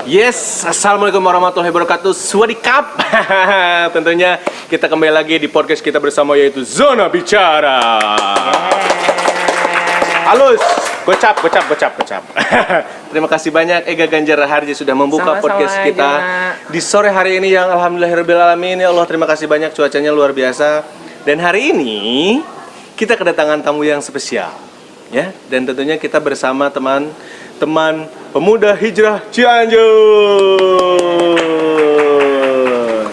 Yes, assalamualaikum warahmatullahi wabarakatuh. Swadikap. Tentunya kita kembali lagi di podcast kita bersama, yaitu Zona Bicara. Halus, gocap. Terima kasih banyak Ega Ganjar Harji sudah membuka Sama-sama, podcast kita di sore hari ini yang alhamdulillahirobbilalamin. Ya Allah, terima kasih banyak, cuacanya luar biasa. Dan hari ini kita kedatangan tamu yang spesial, ya. Dan tentunya kita bersama teman-teman Pemuda Hijrah Cianjur.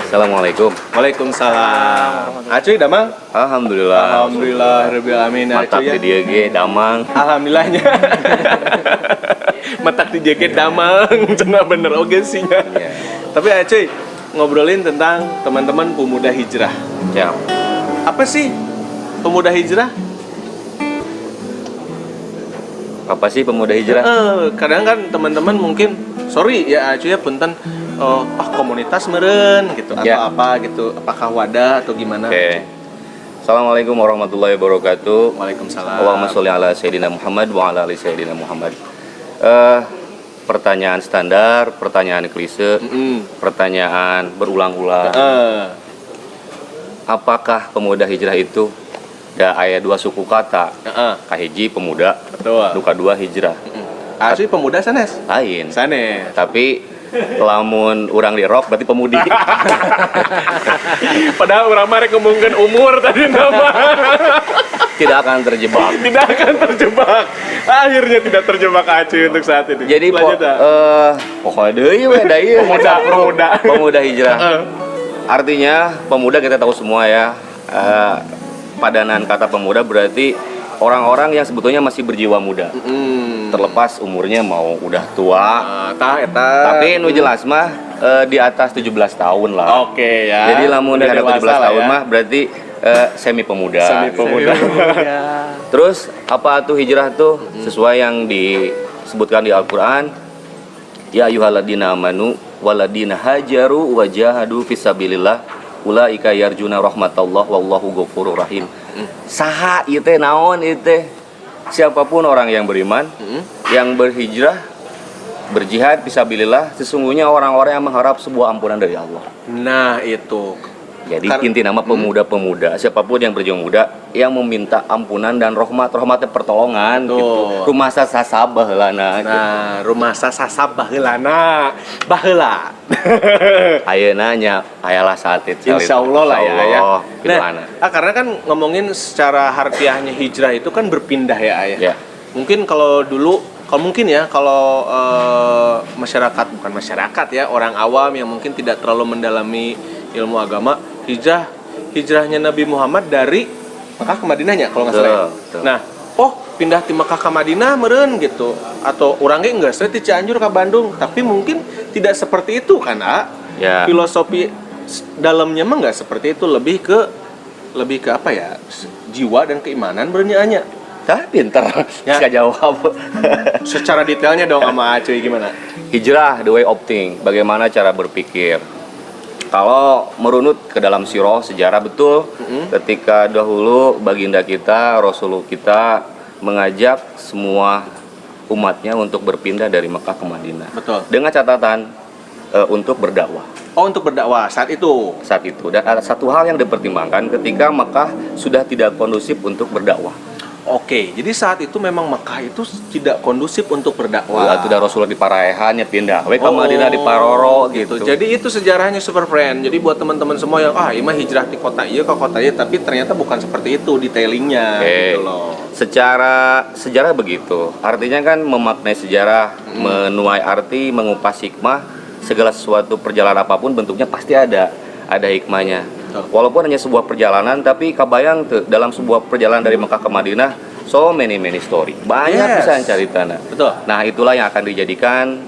Assalamualaikum. Waalaikumsalam. Acuy damang? Alhamdulillah. Alhamdulillahirobbilalamin. Mantap di dia ge damang. Alhamdulillahnya. Matak di jaket damang, cenah bener oge sih nya. Iya. Tapi Acuy ngobrolin tentang teman-teman pemuda hijrah. Ya. Apa sih pemuda hijrah? Apa sih pemuda hijrah? Kadang kan teman-teman mungkin sorry ya Acuy ya punten komunitas meren gitu atau Ya. apa gitu, apakah wadah atau gimana? Oke. Assalamualaikum warahmatullahi wabarakatuh. Waalaikumsalam. Allahumma sholli ala sayyidina Muhammad wa ala ali sayyidina Muhammad. Pertanyaan standar, pertanyaan klise, pertanyaan berulang-ulang. Apakah pemuda hijrah itu da aya dua suku kata? Kahiji pemuda, Betul. nu kadua hijrah. Acuy pemuda sanes. Lain. Sanes. Tapi lamun urang di rock berarti pemudi. Padahal orang mah rek ngomongkeun umur tadi nama. Tidak akan terjebak. Tidak akan terjebak. Akhirnya tidak terjebak Acuy untuk saat ini. Jadi Lanjut, ah. pokoknya deui we da ieu Pemuda. pemuda hijrah. Artinya pemuda kita tahu semua ya. Padanan kata pemuda berarti orang-orang yang sebetulnya masih berjiwa muda. Terlepas umurnya mau udah tua. Tapi nu jelas mah di atas 17 tahun lah. Oke ya. Jadi lamun di Udah atas 17 dewasa lah tahun ya. mah berarti semi pemuda. Semi pemuda. Terus apa tuh hijrah tuh? Sesuai yang disebutkan di Al-Qur'an. Ya ayyuhalladzina amanu waladina hajaru wajahadu fisabilillah ulaika yarjuna rahmatallah wallahu ghafurur rahim. Saha ieu teh naon ieu teh? Siapapun orang yang beriman, yang berhijrah, berjihad fisabilillah, sesungguhnya orang-orang yang mengharap sebuah ampunan dari Allah. Nah, itu. Jadi inti nama pemuda-pemuda, siapapun yang berjiwa muda yang meminta ampunan dan rahmatnya pertolongan gitu. Rumah sasa baheulana. Nah, rumah sasa baheulana. Baheula. Ayeuna nya ayalah saat itu. Insyaallah lah ya. Nah, karena kan ngomongin secara harfiahnya hijrah itu kan berpindah ya Ayah. Ya. Mungkin kalau dulu kalau masyarakat, bukan masyarakat ya, orang awam yang mungkin tidak terlalu mendalami ilmu agama, hijrahnya Nabi Muhammad dari Mekah ke Madinahnya kalau nggak salah ya. Betul. Nah, pindah di Mekah ke Madinah meren gitu, atau orangnya enggak di Cianjur ke Bandung, tapi mungkin tidak seperti itu kan, Ya. Filosofi dalamnya mah nggak seperti itu, lebih ke apa ya, jiwa dan keimanan bernyanyi. Tah pinter. Ya. Bisa jawab. Secara detailnya dong sama Acuy gimana? Hijrah, the way of think. Bagaimana cara berpikir? Kalau merunut ke dalam sirah sejarah betul, ketika dahulu baginda kita, Rasulullah kita mengajak semua umatnya untuk berpindah dari Mekah ke Madinah. Betul. Dengan catatan untuk berdakwah. Untuk berdakwah saat itu. Saat itu, dan ada satu hal yang dipertimbangkan ketika Mekah sudah tidak kondusif untuk berdakwah. Oke, jadi saat itu memang Mekah itu tidak kondusif untuk berdakwah. Itu dah Rasulullah di Paraehannya pindah, ke Madinah di Paroro gitu. Jadi itu sejarahnya super friend. Jadi buat teman-teman semua yang ini mah hijrah di kota iya ke kota iya, tapi ternyata bukan seperti itu detailingnya gitu loh. Secara sejarah begitu. Artinya kan memaknai sejarah, menuai arti, mengupas hikmah, segala sesuatu perjalanan apapun bentuknya pasti ada hikmahnya. Walaupun hanya sebuah perjalanan, tapi kabayang tuh dalam sebuah perjalanan dari Mekah ke Madinah, so many story. Banyak bisa cari tanah. Betul. Nah, itulah yang akan dijadikan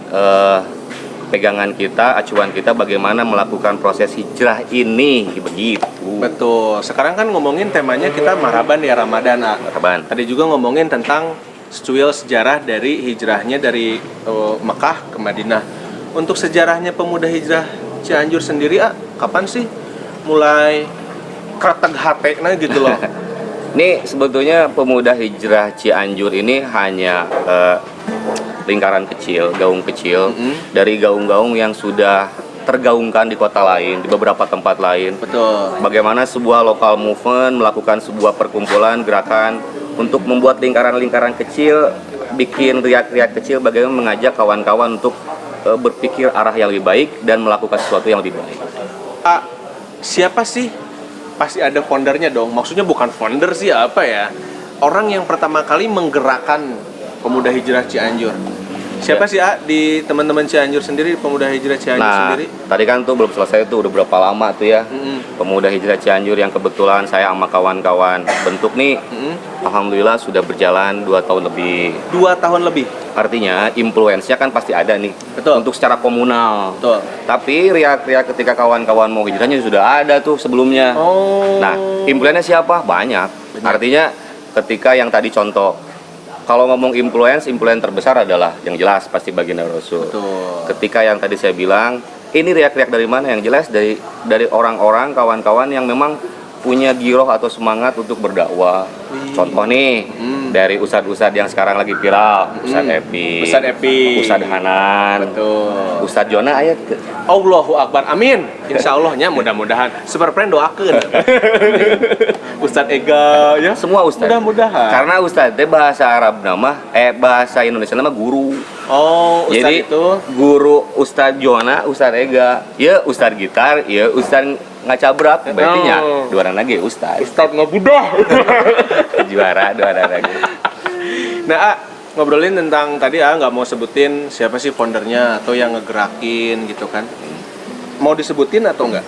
pegangan kita, acuan kita bagaimana melakukan proses hijrah ini begitu. Betul. Sekarang kan ngomongin temanya kita marhaban ya Ramadan. Marhaban. Tadi juga ngomongin tentang secuil sejarah dari hijrahnya dari Mekah ke Madinah. Untuk sejarahnya pemuda hijrah Cianjur sendiri, kapan sih mulai kreteg hatena gitu loh? Ini sebetulnya pemuda hijrah Cianjur ini hanya lingkaran kecil, gaung kecil dari gaung-gaung yang sudah tergaungkan di kota lain, di beberapa tempat lain. Betul. Bagaimana sebuah local movement melakukan sebuah perkumpulan gerakan untuk membuat lingkaran-lingkaran kecil, bikin riak-riak kecil, bagaimana mengajak kawan-kawan untuk berpikir arah yang lebih baik dan melakukan sesuatu yang lebih baik. Siapa sih? Pasti ada foundernya dong. Maksudnya bukan founder sih, apa ya? Orang yang pertama kali menggerakkan pemuda hijrah Cianjur. Siapa sih di teman-teman Cianjur sendiri, pemuda hijrah Cianjur sendiri? Tadi kan tuh belum selesai tuh, udah berapa lama tuh ya pemuda hijrah Cianjur yang kebetulan saya sama kawan-kawan bentuk nih. Alhamdulillah sudah berjalan 2 tahun lebih. 2 tahun lebih. Artinya influence-nya kan pasti ada nih. Betul. Untuk secara komunal. Betul. Tapi riak-riak ketika kawan-kawan mau hijrahnya sudah ada tuh sebelumnya. Oh. Nah, influence-nya siapa? Banyak. Artinya ketika yang tadi contoh, kalau ngomong influence terbesar adalah yang jelas pasti baginda Rasul. Betul. Ketika yang tadi saya bilang, ini riak-riak dari mana? Yang jelas dari orang-orang, kawan-kawan yang memang punya giroh atau semangat untuk berdakwah. Contoh nih, dari ustadz-ustadz yang sekarang lagi viral, Ustadz Epi, Ustadz Hanan, Betul. Ustadz Jona ayat. Allahu Akbar, amin. Insya Allahnya mudah-mudahan. Super friend doakan. Ustadz Ega, ya. Semua ustadz. Mudah-mudahan. Karena ustadz teh bahasa Arab nama, bahasa Indonesia nama guru. Oh, ustadz Jadi itu guru Ustadz Jona, Ustadz Ega, ya Ustadz gitar, ya Ustadz ngacabrak, berarti nya dua orang lagi Ustadz. Ustadz ngabudah. Juara dua orang lagi. Nah, ngobrolin tentang tadi nggak mau sebutin siapa sih foundernya atau yang ngegerakin gitu kan? Mau disebutin atau enggak?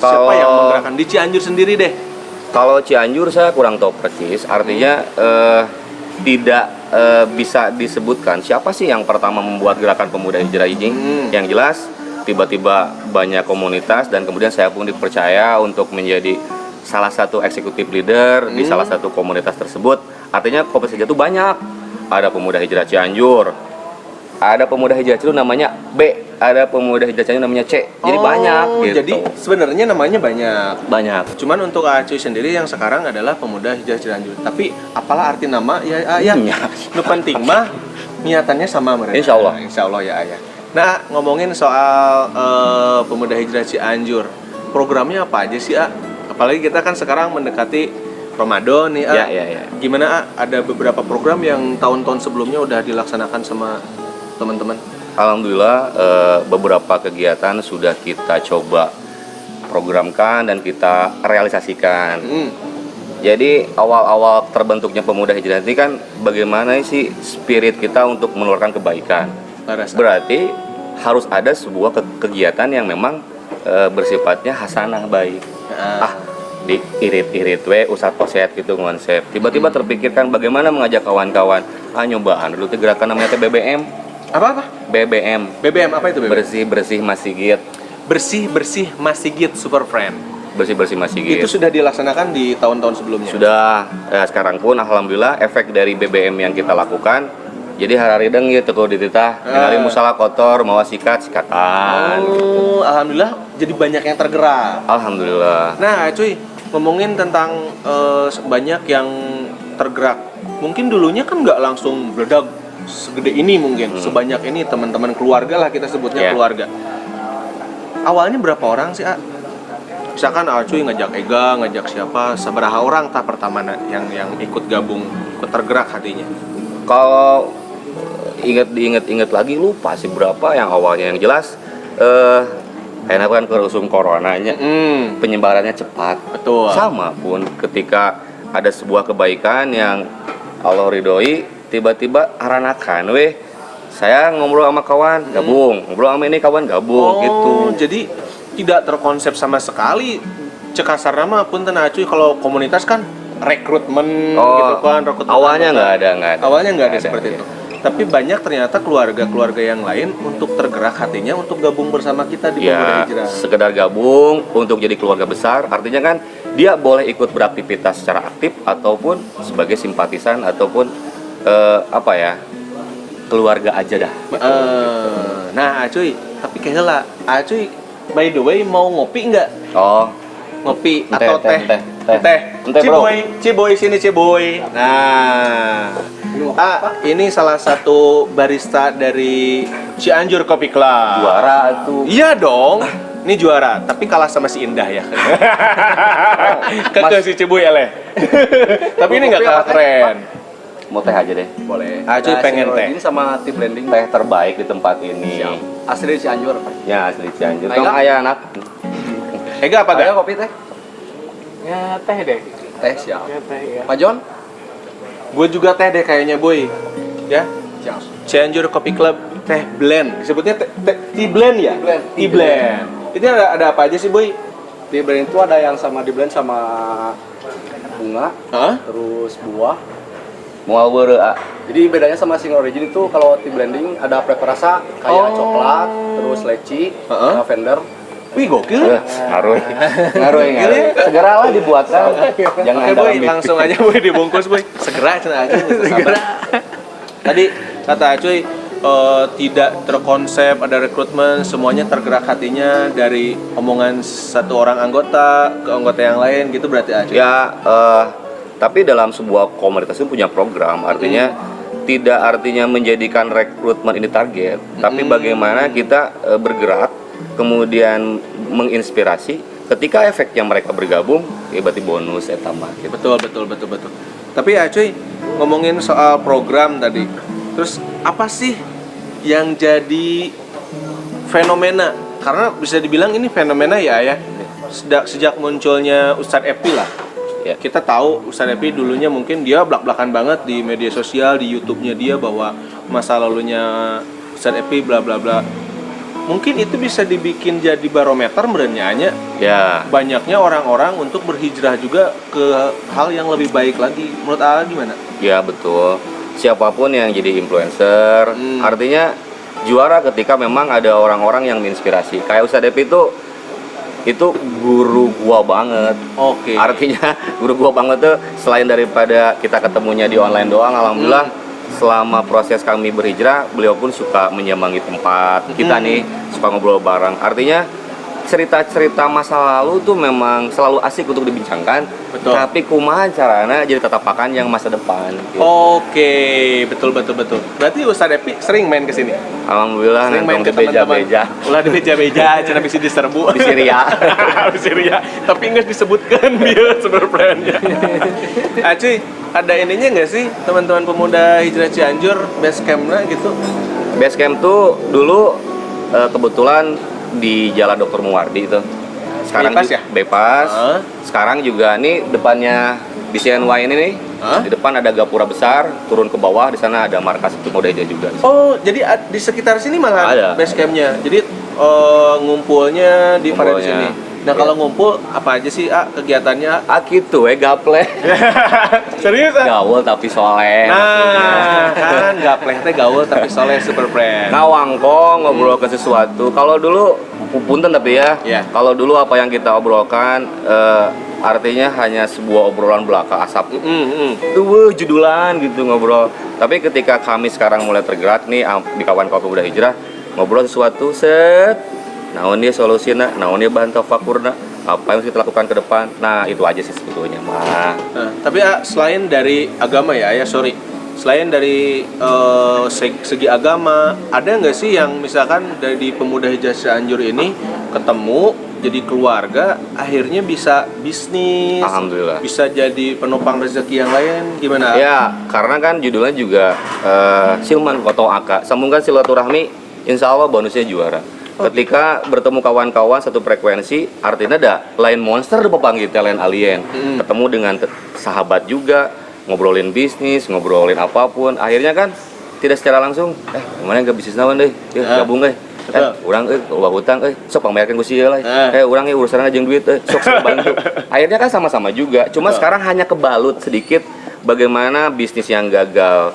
Siapa yang menggerakkan di Cianjur sendiri deh? Kalau Cianjur saya kurang tahu persis, artinya tidak bisa disebutkan siapa sih yang pertama membuat gerakan pemuda hijrah ini. Yang jelas tiba-tiba banyak komunitas dan kemudian saya pun dipercaya untuk menjadi salah satu eksekutif leader di salah satu komunitas tersebut. Artinya komunitas itu banyak. Ada pemuda hijrah Cianjur, ada pemuda hijrah Cianjur namanya B, ada pemuda hijrah Cianjur namanya C. Jadi banyak gitu. Jadi sebenarnya namanya banyak. Banyak. Cuman untuk Acuy sendiri yang sekarang adalah pemuda hijrah Cianjur. Tapi apalah arti nama ya ayah. Nu penting mah niatannya sama mereka. Insya Allah. Insya Allah ya ayah. Nah, ngomongin soal pemuda hijrah Cianjur, programnya apa aja sih, apalagi kita kan sekarang mendekati Ramadan nih, Ya. Gimana, ada beberapa program yang tahun-tahun sebelumnya udah dilaksanakan sama teman-teman? Alhamdulillah beberapa kegiatan sudah kita coba programkan dan kita realisasikan. Jadi awal-awal terbentuknya pemuda hijrah ini kan bagaimana sih spirit kita untuk mengeluarkan kebaikan. Berarti harus ada sebuah kegiatan yang memang bersifatnya hasanah baik. Diirit-irit Ustadz Poset gitu konsep. Tiba-tiba terpikirkan bagaimana mengajak kawan-kawan nyobaan dulu gerakan namanya BBM. Apa? BBM. BBM apa itu BBM? Bersih-bersih masjid. Bersih-bersih masjid Super Friend. Bersih-bersih masjid. Itu sudah dilaksanakan di tahun-tahun sebelumnya? Sudah. Sekarang pun alhamdulillah efek dari BBM yang kita lakukan, jadi hararideng gitu kok dititah ningali musalah kotor mawa sikatan. Alhamdulillah jadi banyak yang tergerak. Alhamdulillah. Nah cuy, ngomongin tentang banyak yang tergerak, mungkin dulunya kan nggak langsung meledak segede ini, mungkin sebanyak ini, teman-teman keluarga lah kita sebutnya. Keluarga. Awalnya berapa orang sih, misalkan cuy ngajak Ega, ngajak siapa, sabaraha orang tak pertama yang ikut gabung, ikut tergerak hatinya? Kalau inget lagi lupa sih berapa yang awalnya. Yang jelas enak kan kerusung coronanya, penyebarannya cepat. Betul. Sama pun ketika ada sebuah kebaikan yang Allah ridhoi, tiba-tiba aranakan saya ngobrol sama kawan gabung, ngobrol sama ini kawan gabung gitu. Jadi tidak terkonsep sama sekali. Cekasar nama pun cuy, kalau komunitas kan rekrutmen gitu kan, awalnya nggak ada. Awalnya nggak ada seperti itu. Tapi banyak ternyata keluarga-keluarga yang lain untuk tergerak hatinya untuk gabung bersama kita di pemuda hijrah. Sekedar gabung untuk jadi keluarga besar, artinya kan dia boleh ikut beraktivitas secara aktif ataupun sebagai simpatisan ataupun keluarga aja dah. Nah cuy, tapi kayaknya lah, cuy by the way mau ngopi nggak? ngopi Teh, atau teh, teh. teh. Teh, bro. Ciboy sini Ciboy. Nah, ini salah satu barista dari Cianjur Kopi Club. Juara tuh. Iya dong. Ini juara, tapi kalah sama si Indah ya. Ke si Ciboy Eleh. Tapi ini nggak kalah keren. Mau teh aja deh. Boleh. Acuy pengen teh. Ini sama tea blending Teh terbaik di tempat ini. asli Cianjur. Ya asli Cianjur. Ayo, Dong Kak. ayah anak. Ega apa Ada gak? kopi teh? Ya teh deh. Teh siap. Ya teh ya. Pak John? Gue juga teh deh kayaknya boy. Ya. Siap. Cianjur Coffee Club teh blend. Disebutnya tea blend ya? Blend. Tea blend. Itu ada apa aja sih boy? Tea blend itu ada yang sama di blend sama bunga, Hah? terus buah. Mau beure. Jadi bedanya sama single origin itu kalau tea blending ada flavor rasa kayak Oh. coklat, terus leci, Heeh. lavender. Wih gokil. Ngaruh. Ngaruh. Segeralah dibuatkan. Jangan Oke boy, dalam langsung aja boy dibungkus boy. Segera cina aja. Tadi kata Acuy tidak terkonsep ada rekrutmen, semuanya tergerak hatinya dari omongan satu orang anggota ke anggota yang lain gitu berarti Acuy. Ya, tapi dalam sebuah komunitas itu punya program, artinya tidak artinya menjadikan rekrutmen ini target, tapi bagaimana kita bergerak, kemudian menginspirasi. Ketika efeknya mereka bergabung, ya berarti bonus tambah. Gitu. Betul. Tapi Acuy ngomongin soal program tadi. Terus apa sih yang jadi fenomena? Karena bisa dibilang ini fenomena ya. Sejak munculnya Ustadz Epi lah. Ya. Kita tahu Ustadz Epi dulunya mungkin dia blak-blakan banget di media sosial, di YouTube-nya dia bahwa masa lalunya Ustadz Epi bla bla bla. Mungkin itu bisa dibikin jadi barometer sebenarnya Ya, banyaknya orang-orang untuk berhijrah juga ke hal yang lebih baik lagi. Menurut A gimana? ya betul. Siapapun yang jadi influencer, artinya juara ketika memang ada orang-orang yang menginspirasi. Kayak Ustadz Epi itu guru gua banget. Oke. Artinya guru gua banget tuh selain daripada kita ketemunya di online doang, alhamdulillah selama proses kami berhijrah, beliau pun suka menyemangi tempat kita nih, suka ngobrol bareng. Artinya cerita-cerita masa lalu tuh memang selalu asik untuk dibincangkan. Betul. Tapi kumaha carana jadi tatapakan yang masa depan. Gitu. Oke, betul. Berarti Ustadz Epi sering main ke sini. Alhamdulillah Sering main nongkrong ke di teman-teman. beja-beja Ulah di beja-beja, cina bisa diserbu di Syria. Di Syria. Tapi nggak disebutkan dia sebenarnya. Acuy, ada ininya nggak sih teman-teman pemuda hijrah Cianjur base camp-nya gitu? Basecamp tuh dulu kebetulan di Jalan Dr. Muwardi itu. Sekarang Bebas ya? Bebas. Heeh. Sekarang juga nih depannya BCNY ini nih. Hah? Di depan ada gapura besar, turun ke bawah di sana ada markas itu Modeja juga. Oh, jadi di sekitar sini malah Ada. base camp-nya. Jadi ngumpulnya di pada di Ngumpulnya. sini. Nah, kalau ngumpul apa aja sih kegiatannya? Gitu gaple. Serius Gaul tapi soleh. Nah, kan gapleh teh gaul tapi soleh super friend. Ngawangkong ngobrol ke sesuatu. Kalau dulu punten tapi ya. Iya. Kalau dulu apa yang kita obrolkan artinya hanya sebuah obrolan belaka asap. Tuh judulan gitu ngobrol. Tapi ketika kami sekarang mulai tergerak nih di kawan kopi muda hijrah ngobrol sesuatu set. Naon dia solusinya, naon dia bahan tafakurna, apa yang harus kita lakukan ke depan. Nah itu aja sih sebetulnya mah. Nah, tapi selain dari agama ya, selain dari segi agama, ada nggak sih yang misalkan dari pemuda hijrah Cianjur ini ketemu jadi keluarga, akhirnya bisa bisnis, Alhamdulillah. bisa jadi penopang rezeki yang lain, gimana? Ya karena kan judulnya juga Silman Koto Aka, sambungkan silaturahmi, insya Allah bonusnya juara. Ketika bertemu kawan-kawan satu frekuensi, artinya ada lain monster panggil lain alien. Ketemu dengan sahabat juga, ngobrolin bisnis, ngobrolin apapun. Akhirnya kan tidak secara langsung, gimana nggak bisnis nawan deh, gabung deh. Urang loba hutang sok pambayarkeun ku sieu lah. Urang urusan aja duit sok bantu. Akhirnya kan sama-sama juga. Cuma sekarang hanya kebalut sedikit bagaimana bisnis yang gagal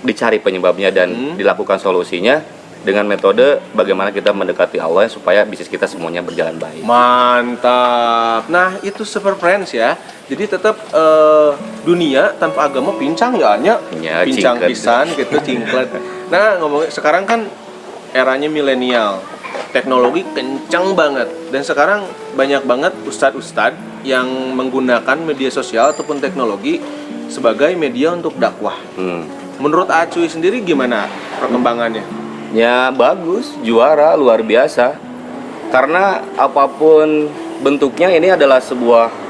dicari penyebabnya dan dilakukan solusinya dengan metode bagaimana kita mendekati Allah supaya bisnis kita semuanya berjalan baik. Mantap. Nah, itu super friends ya. Jadi tetap dunia tanpa agama pincang ya, Ya, pincang cingklet. pisan gitu, cingklet. Nah, ngomongin sekarang kan eranya milenial. teknologi kencang banget. Dan sekarang banyak banget ustadz-ustadz yang menggunakan media sosial ataupun teknologi sebagai media untuk dakwah. Menurut Acuy sendiri gimana perkembangannya? Ya bagus, juara, luar biasa. Karena apapun bentuknya ini adalah sebuah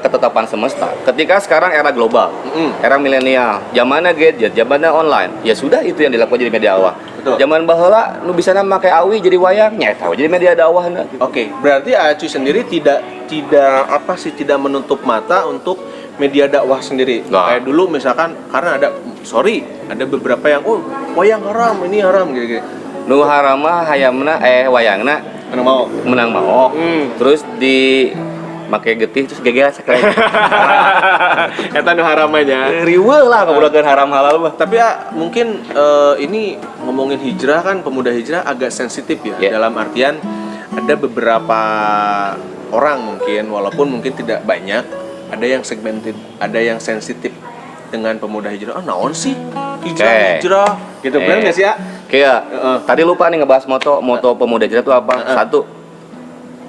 ketetapan semesta. Ketika sekarang era global, era milenial, zamannya gadget, zamannya online, ya sudah itu yang dilakukan jadi media dakwah. Betul. Zaman baheula nu bisa make awi jadi wayang, nyata jadi media dakwah gitu. Oke, berarti Acuy sendiri tidak menutup mata untuk media dakwah sendiri. Nah. Kayak dulu misalkan karena ada beberapa yang wayang haram, ini haram gitu. Nu harama hayamna wayangna Mana mau? menang mau. Terus di make getih terus gegea sakraya. Eta nu haramanya. Riweuh lah kabudakeun haram halal mah. Tapi ya mungkin ini ngomongin hijrah kan, pemuda hijrah agak sensitif ya. Yeah. Dalam artian ada beberapa orang mungkin, walaupun mungkin tidak banyak, ada yang segmented, ada yang sensitif dengan pemuda hijrah. Naon sih hijrah gitu, benar nggak sih ya? Kayak tadi lupa nih ngebahas moto pemuda hijrah itu apa? Satu,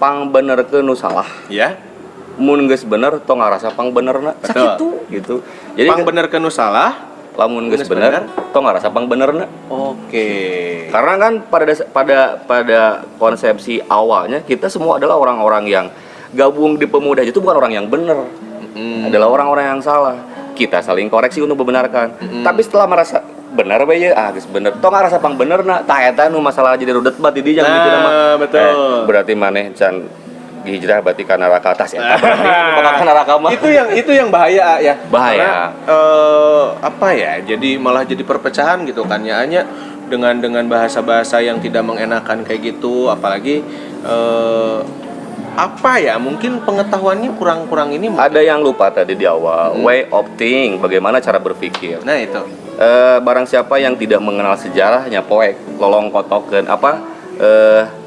pang benerkeun nu salah. Ya. Mun geus bener tong ngarasa pang benerna. Sakitu gitu. Jadi Pang bener kenu salah. lamun geus bener tong ngarasa pang benerna. Oke. Karena kan pada konsepsi awalnya kita semua adalah orang-orang yang gabung di pemuda itu bukan orang yang benar, adalah orang-orang yang salah. Kita saling koreksi untuk membenarkan. Tapi setelah merasa benar bae geus bener, tong ngarasa pang benerna, tah eta nu masalah jadi rudet bat di dieu Nah, gitu mah. betul. Berarti maneh can hijrah berarti ka neraka atas eta berarti bakal ka neraka mah. Itu yang bahaya ya. Bahaya. Karena, apa ya? Jadi malah jadi perpecahan gitu kan ya, hanya dengan bahasa-bahasa yang tidak mengenakan kayak gitu, apalagi apa ya? Mungkin pengetahuannya kurang ini. Ada yang lupa tadi di awal, way of think, bagaimana cara berpikir. Nah, itu. Barang siapa yang tidak mengenal sejarahnya poek lolong kotokeun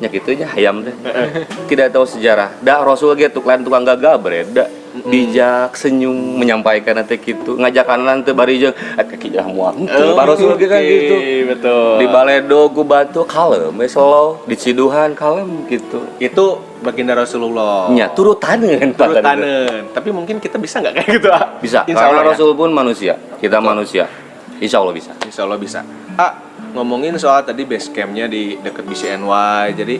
nya kitunya hayam teh. Tidak tahu sejarah. Da Rasul ge tukang gagah breda. Bijak senyum menyampaikan teh kitu, ngajakan teh bari jeung kaki jah moal. Ba Rasul ge kan gitu. Betul. Di Baledo ku batu kalem we slow, di Ciduhan kalem gitu. Itu baginda Rasulullah. Nya turutaneun Turutaneun. Tapi mungkin kita bisa nggak kayak gitu? Bisa. Insya Karena Allah ya? Rasul pun manusia, kita manusia. Insya Allah bisa. Insya Allah bisa. Ngomongin soal tadi base campnya di dekat BCNY. Jadi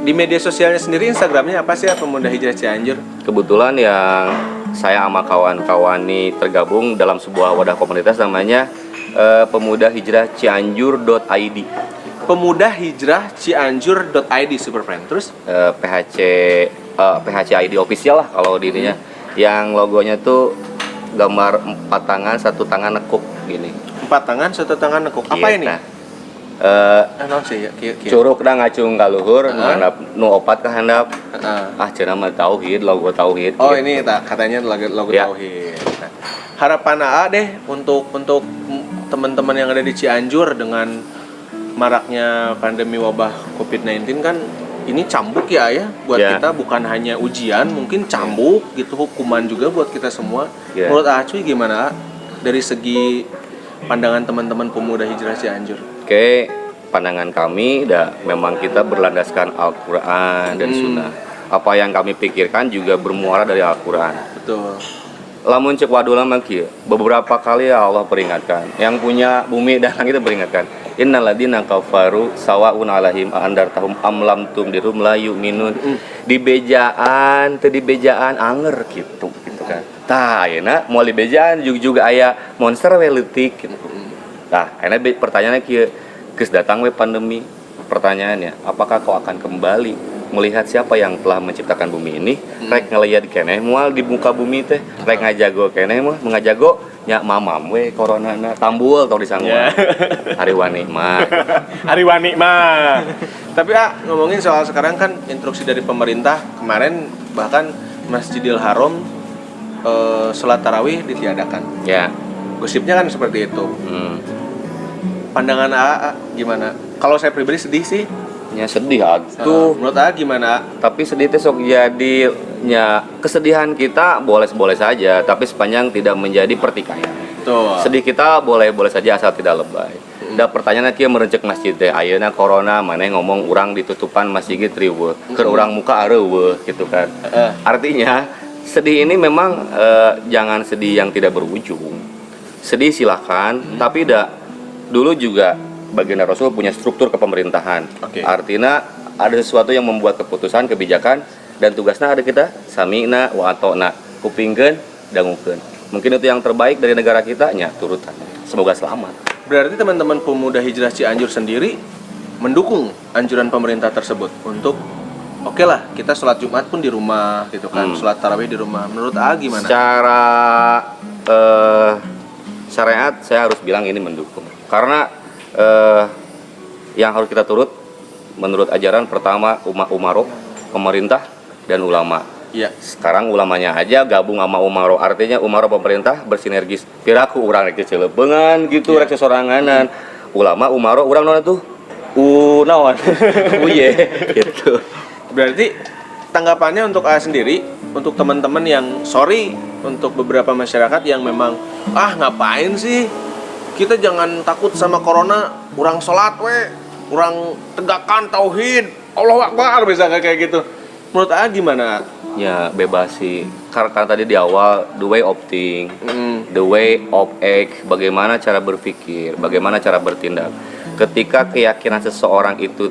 di media sosialnya sendiri, Instagramnya apa sih ya, Pemuda Hijrah Cianjur? Kebetulan yang saya sama kawan-kawan ini tergabung dalam sebuah wadah komunitas namanya Pemuda Hijrah Cianjur.id. Pemuda Hijrah Cianjur.id, super friend. Terus PHC ID official lah kalau di ininya. Yang logonya tuh gambar 4 tangan, 1 tangan nekuk gini. 4 tangan, 1 tangan nekuk. Apa ini? Nah, sih ya? curug dah ngacung ka luhur, nu opat ka handap. Cenah mah tauhid, logo tauhid. Oh, gitu. ini katanya logo Ya. tauhid. Nah, harapan AA deh untuk teman-teman yang ada di Cianjur dengan maraknya pandemi wabah COVID-19 kan, ini cambuk ya buat Ya. kita, bukan hanya ujian, mungkin cambuk gitu, hukuman juga buat kita semua. Ya. Menurut Acuy gimana dari segi pandangan teman-teman Pemuda Hijrah Cianjur? Oke, pandangan kami memang kita berlandaskan Al-Quran dan Sunnah. Apa yang kami pikirkan juga bermuara dari Al-Quran. Betul. Lamun cek wadula mah kieu, beberapa kali ya Allah peringatkan. Yang punya bumi dan langit peringatkan. Innalladzina kafaru sawaun alaihim andartahum am lam tumdirum la yu'minun. Di bejaan teu di bejaan anger gitu kan. Tah ayeuna moal di bejaan juga aya monster we leutik gitu. Nah, akhirnya pertanyaannya kieu, geus datang we pandemi. Pertanyaannya, apakah kau akan kembali melihat siapa yang telah menciptakan bumi ini? Rek ngeliat keneh moal di muka bumi teh, rek ngajago keneh mah mengajago nya mamam we coronana tambul tong disangguan. Hari wani mah. Hari wani mah. Tapi ngomongin soal sekarang kan instruksi dari pemerintah kemarin, bahkan Masjidil Haram sholat tarawih ditiadakan. Ya. Gosipnya kan seperti itu. Pandangan AA gimana? Kalau saya pribadi sedih sih. Nya sedih atuh. Menurut AA gimana? Tapi sedih teh sok jadi nya kesedihan kita boleh-boleh saja, tapi sepanjang tidak menjadi pertikaian. Tuh. Sedih kita boleh-boleh saja asal tidak lebay. Da pertanyaan kieu merencek masjid teh ayeuna corona maneh ngomong urang ditutupan masjid riweuh. Keur urang muka areueuh gitu kan. Artinya sedih ini memang jangan sedih yang tidak berujung. Sedih silakan, tapi dulu juga baginda Rasul punya struktur kepemerintahan. Artinya ada sesuatu yang membuat keputusan, kebijakan, dan tugasnya ada kita sami'na wa ata'na, kupingkeun dangukeun. Mungkin itu yang terbaik dari negara kita nya turutan. Semoga selamat. Berarti teman-teman pemuda hijrah Cianjur sendiri mendukung anjuran pemerintah tersebut untuk oke lah kita sholat Jumat pun di rumah gitu kan, sholat tarawih di rumah. Menurut A gimana? Secara syariat saya harus bilang ini mendukung. Karena yang harus kita turut menurut ajaran pertama umaroh, pemerintah dan ulama. Iya. Sekarang ulamanya aja gabung sama umaroh, artinya umaroh pemerintah bersinergis. Piraku urang rek celeubeungan gitu, rek soranganan. Ulama umaroh urang naon tuh? Naon? Uye gitu. Berarti tanggapannya untuk A sendiri, untuk teman-teman yang sorry untuk beberapa masyarakat yang memang ngapain sih? Kita jangan takut sama corona, urang sholat we, urang tegakkan tauhid, Allahu Akbar misalnya kayak gitu. Menurut A gimana? Ya bebas sih, karena tadi di awal the way of think, the way of act, bagaimana cara berpikir, bagaimana cara bertindak. Ketika keyakinan seseorang itu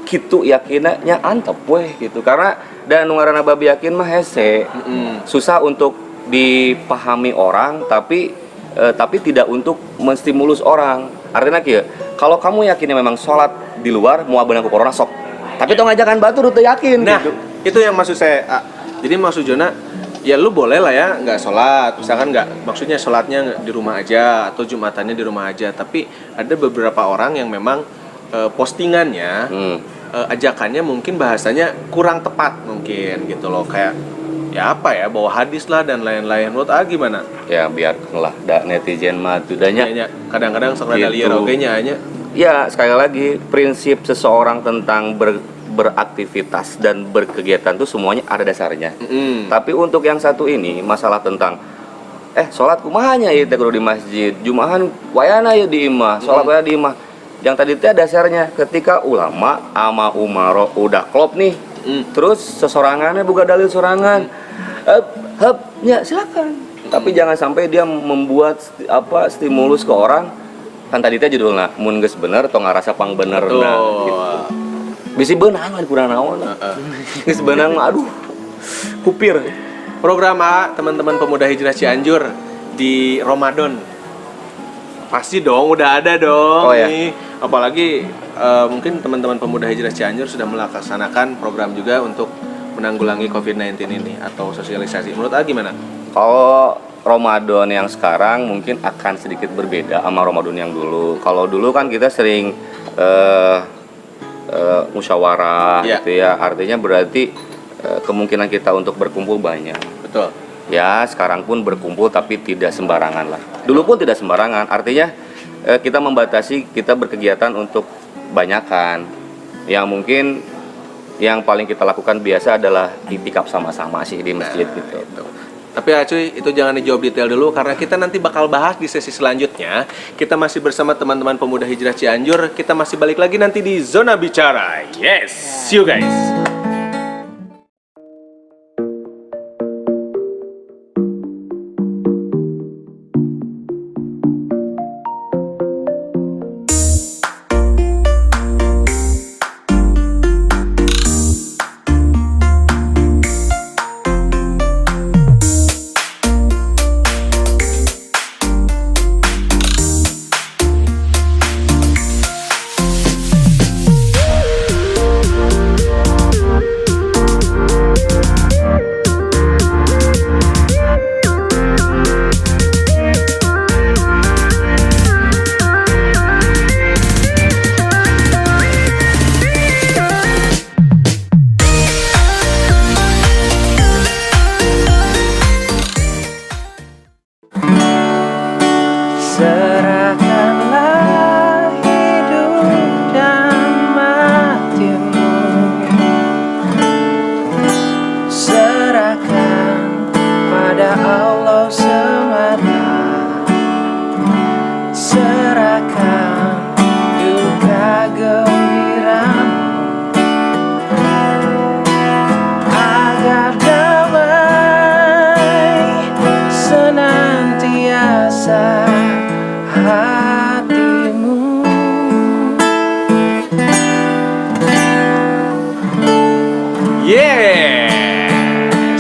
gitu yakinannya antep weh gitu, karena dan ngaranna babi yakin mah hese, susah untuk dipahami orang, tapi tidak untuk menstimulus orang. Artinya kieu, kalau kamu yakinnya memang sholat di luar mau beunang ku corona sok, tapi tong ngajakan batur teu yakin. Nah, gitu. itu yang maksud saya. Jadi maksud Jona, ya lu boleh lah ya nggak sholat, misalkan nggak, maksudnya sholatnya di rumah aja atau jumatannya di rumah aja. Tapi ada beberapa orang yang memang postingannya, ajakannya mungkin bahasanya kurang tepat mungkin gitu loh, kayak ya apa ya, bawa hadis lah dan lain-lain. Menurut A gimana? Ya biarkanlah, netizen mah tudanya. Ya, kadang-kadang sok rada liar oge nya nya. Ya sekali lagi prinsip seseorang tentang beraktivitas dan berkegiatan itu semuanya ada dasarnya. Tapi untuk yang satu ini masalah tentang sholat kumahanya ya teh kudu di masjid, jumahan wayana ya di imah, sholat wayana di imah. Yang tadi teh dasarnya ketika ulama ama umaroh udah klop nih, terus sesorangannya buka dalil sorangan, ya silakan. Tapi jangan sampai dia membuat stimulus ke orang. Kan tadi teh judulnya mun geus bener tong ngarasa pang benerna gitu. Bisi beunang lah kurang naon. Geus beunang aduh. Kupir. Program A teman-teman pemuda hijrah Cianjur di Ramadan. Pasti dong udah ada dong. Oh, ya. Nih. Apalagi mungkin teman-teman pemuda hijrah Cianjur sudah melaksanakan program juga untuk menanggulangi COVID-19 ini atau sosialisasi. Menurut A gimana? Kalau Ramadan yang sekarang mungkin akan sedikit berbeda sama Ramadan yang dulu. Kalau dulu kan kita sering musyawarah gitu ya, artinya berarti kemungkinan kita untuk berkumpul banyak. Betul. Ya sekarang pun berkumpul tapi tidak sembarangan lah. Dulu pun tidak sembarangan, artinya kita membatasi kita berkegiatan untuk banyakan. Yang mungkin yang paling kita lakukan biasa adalah iktikaf sama-sama sih di masjid gitu. Tapi cuy, itu jangan dijawab detail dulu karena kita nanti bakal bahas di sesi selanjutnya. Kita masih bersama teman-teman pemuda hijrah Cianjur. Kita masih balik lagi nanti di Zona Bicara. Yes, see you guys.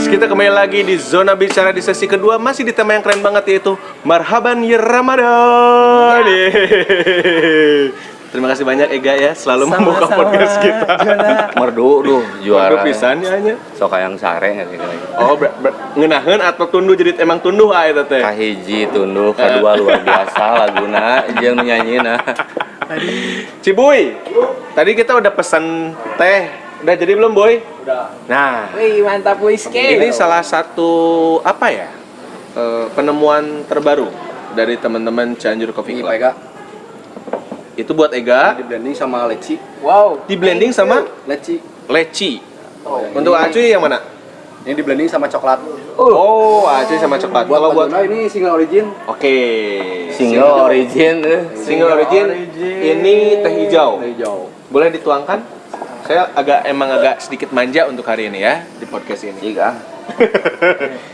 kita kembali lagi di Zona Bicara di sesi kedua, masih di tema yang keren banget, yaitu Marhaban ya Ramadan. Terima kasih banyak Ega ya, selalu membuka podcast kita. Merdu duh Juara juara. pisan ya nya. Sok yang sare nggak sih? Oh, ngeunaheun atau tunduh jadi emang tunduh eta teh. Kahiji tunduh, kedua luar biasa laguna jeung nyanyina. Cibuy. Tadi kita udah pesan teh. Udah jadi belum, Boy? Udah. Nah, Wih, mantap whisky. ini salah satu apa ya? Penemuan terbaru dari teman-teman Cianjur Coffee Ini Club. Ega Itu buat Ega, di blending sama leci. Wow. di blending sama Leci. leci. Oh, Untuk Acuy yang mana? ini di blending sama coklat. Oh, Acuy sama coklat. Buat Kalau buat Padona ini single origin. Oke. Single origin. Single origin. Ini teh hijau. Teh hijau. Boleh dituangkan? Saya emang agak sedikit manja untuk hari ini ya di podcast ini. Jika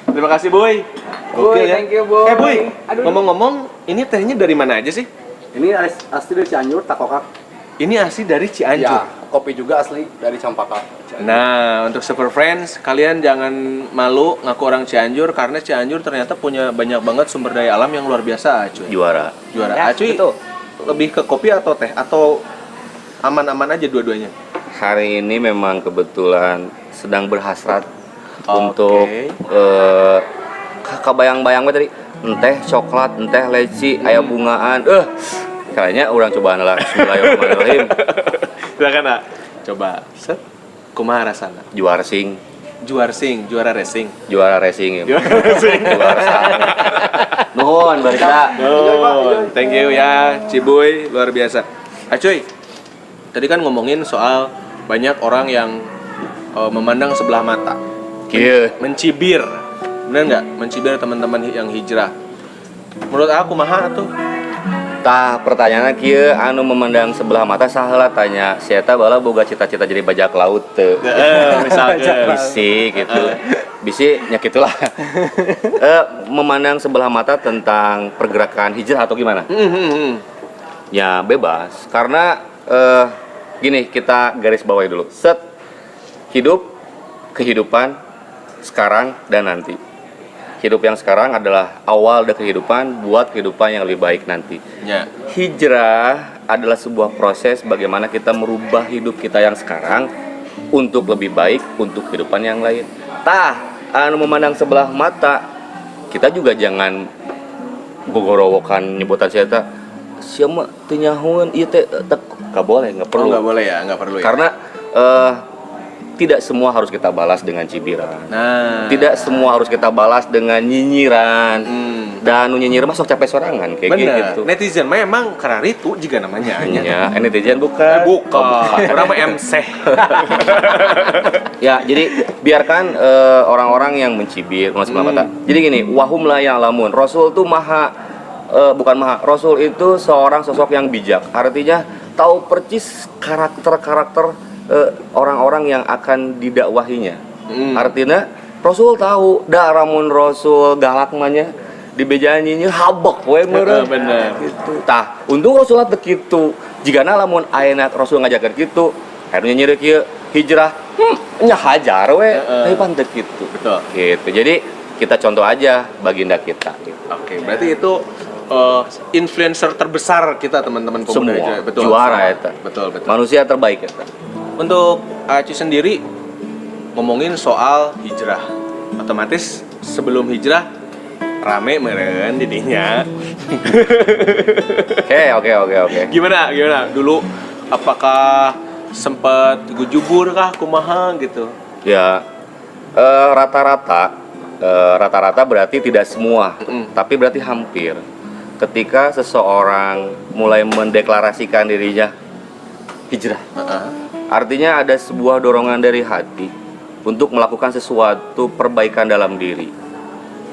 Terima kasih, Boy. Boy, thank you, Boy. Boy. Aduh. Ngomong-ngomong, ini tehnya dari mana aja sih? Ini asli dari Cianjur, Takokak. Ini asli dari Cianjur. Ya, kopi juga asli dari Campaka. Nah, untuk Super Friends, kalian jangan malu ngaku orang Cianjur karena Cianjur ternyata punya banyak banget sumber daya alam yang luar biasa, Acuy. juara. Juara. Ya, Acuy, betul. lebih ke kopi atau teh atau aman-aman aja dua-duanya? Hari ini memang kebetulan sedang berhasrat Oke. untuk kebayang-bayang tadi enteh coklat, enteh leci, aya bungaan. Kayaknya orang cobaan lah. Bismillahirrahmanirrahim. Silakan, Nak. Coba. Set. Kumaha rasana? Juara sing, Juara racing. juara racing ya. Juara racing. Juara sang. Nuhun barista. Oh, thank you ya, Cibuy, luar biasa. Acuy, tadi kan ngomongin soal banyak orang yang memandang sebelah mata, Kieu. mencibir, bener nggak? Mencibir teman-teman yang hijrah. Menurut aku maha tuh. Tah pertanyaannya kieu anu memandang sebelah mata salah tanya si eta bala boga cita-cita jadi bajak laut teu. Misalnya. Bisi gitu. Bisi nya gitulah. Memandang sebelah mata tentang pergerakan hijrah atau gimana? Ya bebas karena gini kita garis bawahi dulu. Set hidup, kehidupan sekarang dan nanti. Hidup yang sekarang adalah awal dari kehidupan buat kehidupan yang lebih baik nanti. Ya. Hijrah adalah sebuah proses bagaimana kita merubah hidup kita yang sekarang untuk lebih baik untuk kehidupan yang lain. Tah, anu memandang sebelah mata, kita juga jangan gogorowokan nyebutan saya siapa teu nyahoeun ieu teh enggak boleh, enggak perlu. Nggak boleh ya, nggak perlu ya. Karena tidak semua harus kita balas dengan cibiran. Nah, Tidak semua harus kita balas dengan nyinyiran. Dan nu nyinyir mah sok capek sorangan kayak bener. gitu. Netizen mah emang kararitu juga namanya. Ya, netizen bukan. Bukan. Orang mah MC. Ya, jadi biarkan orang-orang yang mencibir sebelah mata. Jadi gini, wahum la ya'lamun. Rasul tuh bukan maha. Rasul itu seorang sosok yang bijak. Artinya tahu percis karakter-karakter orang-orang yang akan didakwahinya. Artinya Rasul tahu da ramun Rasul galak mahnya dibejanyinya habak we meureun. Bener. Gitu. Tah, untung Rasul teh kitu. Jigana lamun ayeuna Rasul ngajakeun kitu, ayeuna nyeureuk kieu hijrah, nya hajar we. Tapi pan teu kitu. Betul. Gitu. Jadi kita contoh aja baginda kita gitu. Oke, berarti itu influencer terbesar kita teman-teman pemuda Semua hijrah. Betul. juara eta. Betul, betul. Manusia terbaik eta. Untuk Aci sendiri ngomongin soal hijrah, otomatis sebelum hijrah rame meren didinya. Oke. Gimana dulu, apakah sempat gujubur kah kumaha gitu? Ya rata-rata berarti tidak semua, tapi berarti hampir. Ketika seseorang mulai mendeklarasikan dirinya hijrah, artinya ada sebuah dorongan dari hati untuk melakukan sesuatu perbaikan dalam diri.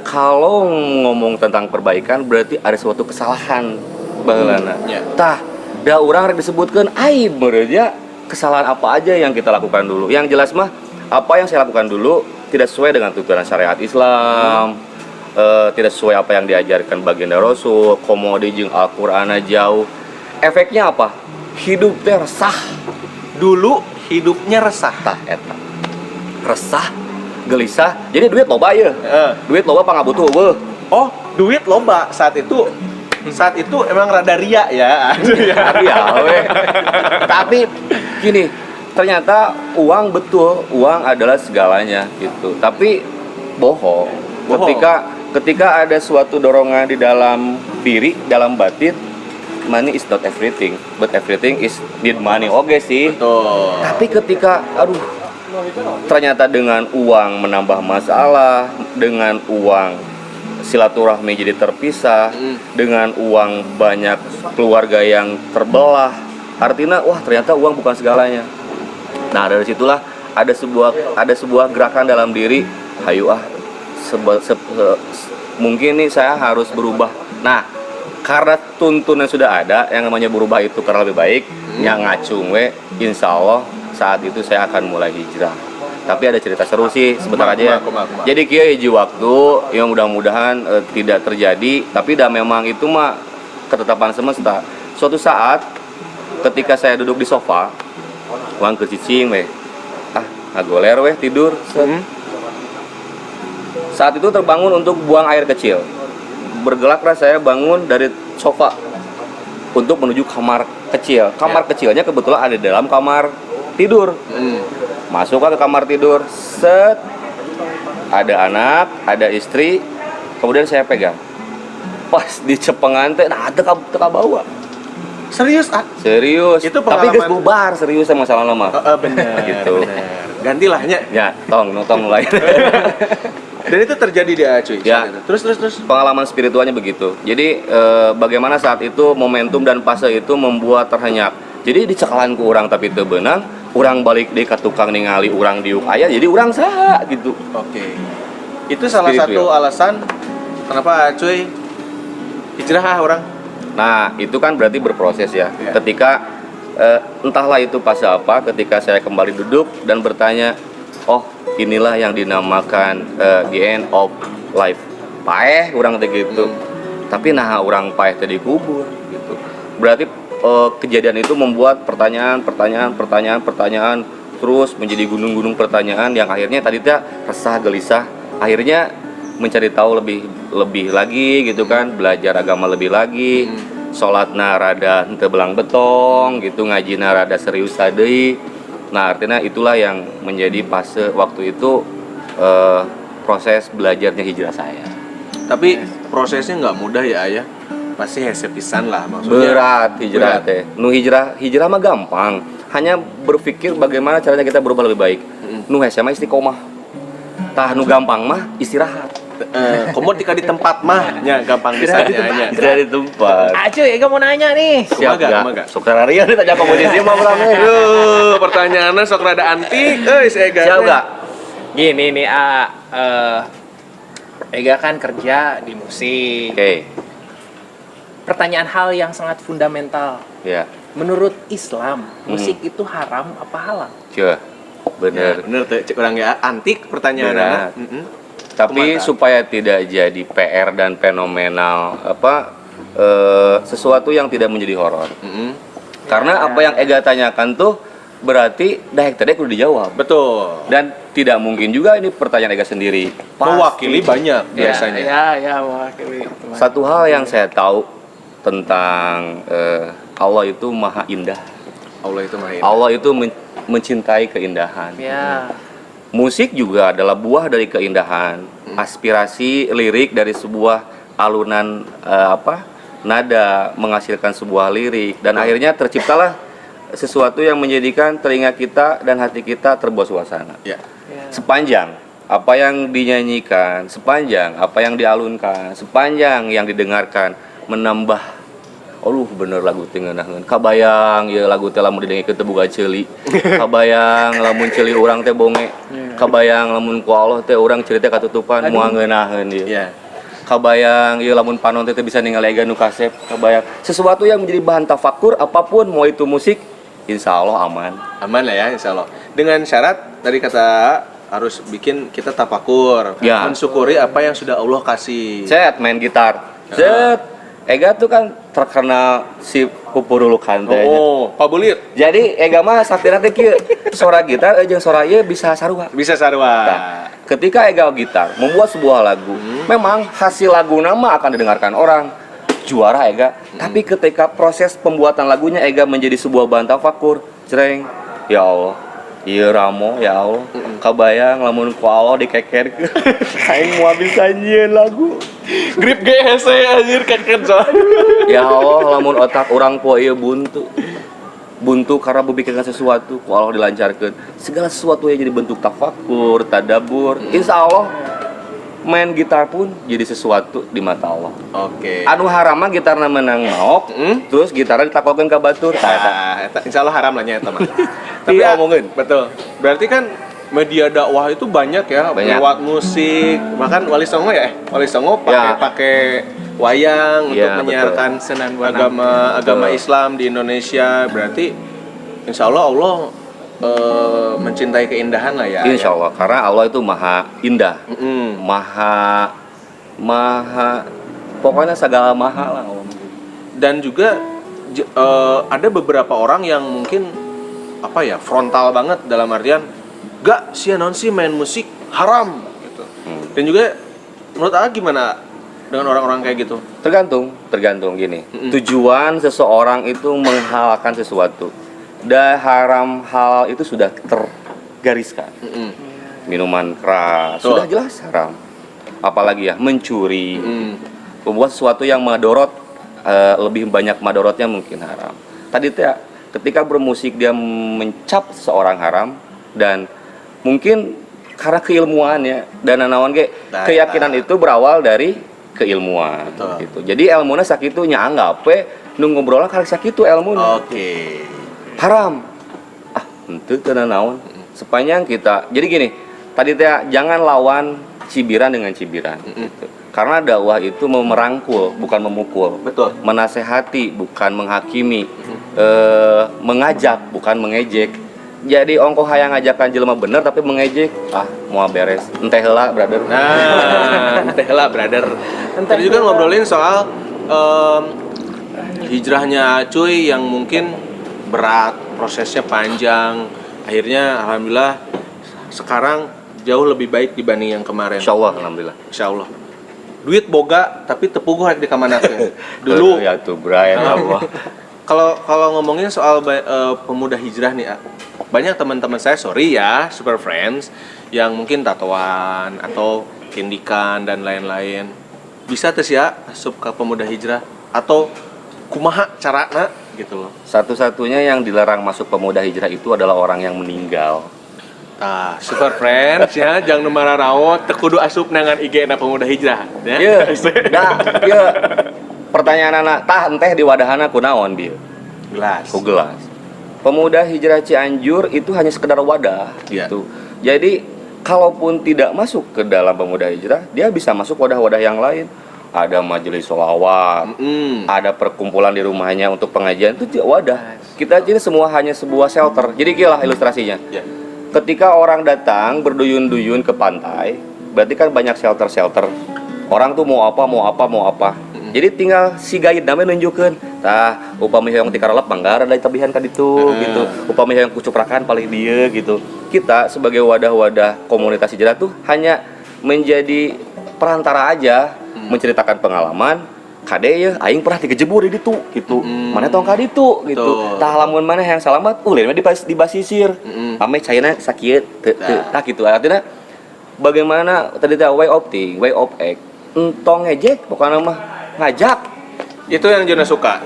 Kalau ngomong tentang perbaikan berarti ada suatu kesalahan baheulana. Ya. Tah, da urang rek disebutkeun aib meureun ya. Kesalahan apa aja yang kita lakukan dulu? Yang jelas mah apa yang saya lakukan dulu tidak sesuai dengan tuntunan syariat Islam. Tidak sesuai apa yang diajarkan baginda Rasul, komodi jeung Al-Qur'ana jauh. Efeknya apa? Hidup teh resah. Dulu hidupnya resah. Tah eta. Resah gelisah. Jadi duit loba ya. Duit loba pangabutuh weuh. Oh, duit loba saat itu. Saat itu emang rada ria ya. Tapi ya weh. Tapi gini, ternyata uang betul, uang adalah segalanya gitu. Tapi bohong. Ketika ada suatu dorongan di dalam diri, dalam batin, money is not everything, but everything is need money. Oke sih. Betul. Tapi ketika ternyata dengan uang menambah masalah, dengan uang silaturahmi jadi terpisah, dengan uang banyak keluarga yang terbelah. Artinya wah ternyata uang bukan segalanya. Nah, dari situlah ada sebuah gerakan dalam diri, hayu mungkin nih saya harus berubah. Nah, karena tuntunan sudah ada yang namanya berubah itu karena lebih baik, yang ngacung insya Allah saat itu saya akan mulai hijrah. Tapi ada cerita seru sih sebentar aja ya. Jadi kia hiji waktu yang mudah-mudahan tidak terjadi, tapi dah memang itu mah ketetapan semesta. Suatu saat ketika saya duduk di sofa, uang ke cicing ngagoler tidur. Saat itu terbangun untuk buang air kecil. Bergelaklah saya bangun dari sofa untuk menuju kamar kecil. Kamar kecilnya kebetulan ada di dalam kamar tidur. Masuklah ke kamar tidur. Set. Ada anak, ada istri. Kemudian saya pegang. Pas di cepengan teh teka bawa. Serius? Serius. Itu tapi pengalaman. geus bubar serius sama masalah lama. Bener. Gitu. Gantilahnya. Ya, tong mulai. Dan itu terjadi di Acuy. Ya. Terus. Pengalaman spiritualnya begitu. Jadi bagaimana saat itu momentum dan fase itu membuat terhenyak. Jadi dicekalan ku orang tapi teu beunang, urang balik deui ka tukang ningali urang diuk aya, jadi urang saha gitu. Oke. Itu salah Spiritual. satu alasan kenapa Acuy hijrah orang. Nah, itu kan berarti berproses ya. Ya. Ketika entahlah itu fase apa, ketika saya kembali duduk dan bertanya, oh inilah yang dinamakan the end of life. Paeh urang teh gitu. Tapi nah urang paeh teh dikubur gitu. Berarti kejadian itu membuat pertanyaan terus menjadi gunung-gunung pertanyaan yang akhirnya tadi teh resah gelisah, akhirnya mencari tahu lebih lagi gitu kan, belajar agama lebih lagi, sholatna rada henteu belang betong gitu, ngajina rada serius deui. Nah, artinya itulah yang menjadi fase waktu itu proses belajarnya hijrah saya. Tapi prosesnya nggak mudah ya Ayah. Pasti hese pisan lah maksudnya. Berat hijrah teh. Nu hijrah mah gampang. Hanya berpikir bagaimana caranya kita berubah lebih baik. Nu hese mah istiqomah. Tah nu gampang mah istirahat. Komod di tempat mah nya gampang bisanya. Istirahat di tempat. Acuy, mau nanya nih. Siap Kumaha? gak? Sukararian nih tanya komposisi mah urang mah. Pertanyaannya sok rada antik, si Ega. Siap gak? Gini nih, Ega kan kerja di musik. Oke. Pertanyaan hal yang sangat fundamental. Ya. Menurut Islam, musik itu haram apa halal? Cuy. Bener. Bener tuh, cek orang ya antik pertanyaannya. Berat. Tapi Kumaha? supaya tidak jadi PR dan fenomenal sesuatu yang tidak menjadi horor. Karena apa yang Ega tanyakan tuh berarti daek tadi kudu dijawab. Betul. Dan tidak mungkin juga ini pertanyaan Ega sendiri. Mewakili banyak biasanya. Ya, mewakili. Satu hal yang saya tahu tentang Allah itu maha indah. Allah itu maha indah. Allah itu mencintai keindahan. Ya. Musik juga adalah buah dari keindahan, aspirasi lirik dari sebuah alunan nada menghasilkan sebuah lirik dan akhirnya terciptalah sesuatu yang menjadikan telinga kita dan hati kita terbawa suasana. Ya. Sepanjang apa yang dinyanyikan, sepanjang apa yang dialunkan, sepanjang yang didengarkan menambah bener lagu teh ngeunaheun. Kabayang ya lagu teh lamun didengikeun teh boga ceuli. Kabayang lamun ceuli urang teh bonge. Kabayang lamun ku Allah teh urang ceuli teh katutupan moal ngeunaheun ieu. Iya. Kabayang ieu lamun panon teh bisa ningali ega nu kasep. Kabayang sesuatu yang menjadi bahan tafakur apapun mau itu musik insya Allah aman. Aman lah ya insya Allah. Dengan syarat tadi kata harus bikin kita tafakur, Ya. mensyukuri apa yang sudah Allah kasih. Set main gitar. Set Ega tuh kan terkenal si pupurulukan teh. Oh, Pak Bulir Jadi Ega mah saktina teh kieu. Suara gitar jeung suara ieu bisa sarua. bisa sarua. Nah, ketika Ega gitar membuat sebuah lagu, memang hasil lagu nama akan didengarkan orang, juara Ega. Tapi ketika proses pembuatan lagunya Ega menjadi sebuah bahan tafakur, cereng, ya Allah, iya Ramo, ya Allah, kabayang lamun ku Allah dikeker, aing mau bisa nyian lagu. Grip GSC anjir keket soalnya. Ya Allah, lamun otak orang po ieu buntu karena memikirkan sesuatu, ku Allah dilancarkan. Segala sesuatu yang jadi bentuk tafakur, tadabur. Insya Allah main gitar pun jadi sesuatu di mata Allah. Oke. Anu haram mah gitarna menang maok, terus gitarnya ditakokeun ka batur. Nah, insya Allah haram lah nya eta mah. Tapi Iya. omongin, betul. Berarti kan media dakwah itu banyak ya, Banyak. lewat musik, bahkan Wali Songo ya, Wali Songo Ya. pakai wayang untuk Iya, menyiarkan agama Islam di Indonesia. Berarti insya Allah mencintai keindahan lah ya. Insya Allah, karena Allah itu maha indah, Mm-mm. maha pokoknya segala maha lah Allah. Dan juga ada beberapa orang yang mungkin apa ya, frontal banget dalam artian gak sih non sih main musik haram gitu. Dan juga menurut Aa gimana dengan orang-orang kayak gitu? Tergantung gini. Tujuan seseorang itu menghalalkan sesuatu. Dan haram halal itu sudah tergariskan. Mm-mm. Minuman keras Betul. sudah jelas haram. Apalagi ya mencuri, Mm. membuat sesuatu yang madorot, lebih banyak madorotnya mungkin haram. Tadi teh ketika bermusik dia mencap seorang haram, dan mungkin karena keilmuannya dan nanaon ge keyakinan itu berawal dari keilmuan. Betul. Gitu. Jadi ilmunya sakitu nyanggap we nu ngobrolna kali sakitu ilmunya. Oke. Haram. Ah, henteu teu nanaon. Sepanjang kita. Jadi gini, tadi teh jangan lawan cibiran dengan cibiran gitu. Karena dakwah itu merangkul bukan memukul. Betul. Menasehati bukan menghakimi. Mengajak bukan mengejek. Jadi ongkoh hayang ngajakan jelema bener tapi mengejek, ah mau beres. Enteh heula, brother. Nah, teh lah brother. Tadi juga ngobrolin soal hijrahnya Cuy yang mungkin berat, prosesnya panjang. Akhirnya alhamdulillah sekarang jauh lebih baik dibanding yang kemarin. Insyaallah, alhamdulillah. Insyaallah. Duit boga tapi tepuguh di kamanake. Dulu ya tuh, Brian Allah. kalau ngomongin soal pemuda hijrah nih, banyak teman-teman saya, sorry ya, super friends yang mungkin tatoan atau tindikan dan lain-lain. Bisa tuh ya asup ke pemuda hijrah atau kumaha carana gitu loh. Satu-satunya yang dilarang masuk pemuda hijrah itu adalah orang yang meninggal. Nah, super friends ya, jangan numara raot, tekudu asup nangan IG na pemuda hijrah ya. Iya, dah, iya. Pertanyaan anak, tah enteh di wadahana kunaon bieu? Gelas. Ku gelas. Pemuda hijrah Cianjur itu hanya sekedar wadah Iya. gitu. Jadi kalaupun tidak masuk ke dalam pemuda hijrah, dia bisa masuk wadah-wadah yang lain. Ada majelis sholawat, ada perkumpulan di rumahnya untuk pengajian, itu wadah. Kita jadi semua hanya sebuah shelter. Jadi gila ilustrasinya. Ya. Ketika orang datang berduyun-duyun ke pantai, berarti kan banyak shelter-shelter. Orang tuh mau apa. Jadi tinggal si guide namanya nunjukeun. Tah, upami hoyong ti karalep mangga ada tabihan ka ditu gitu. Upami hoyong kucuprakan paling dia gitu. Kita sebagai wadah-wadah komunitas hijrah tuh hanya menjadi perantara aja, menceritakan pengalaman. Kade ya aing pernah digejebur di ditu gitu. Mana tong ka ditu gitu. Tah lamun mana yang salamat, lain di basisir. Ame cairna sakieu teu tah gitu. Artinya bagaimana tadi teh way of think, way of act. Entong ngejek pokoknya mah ngajak. Itu yang Jona suka.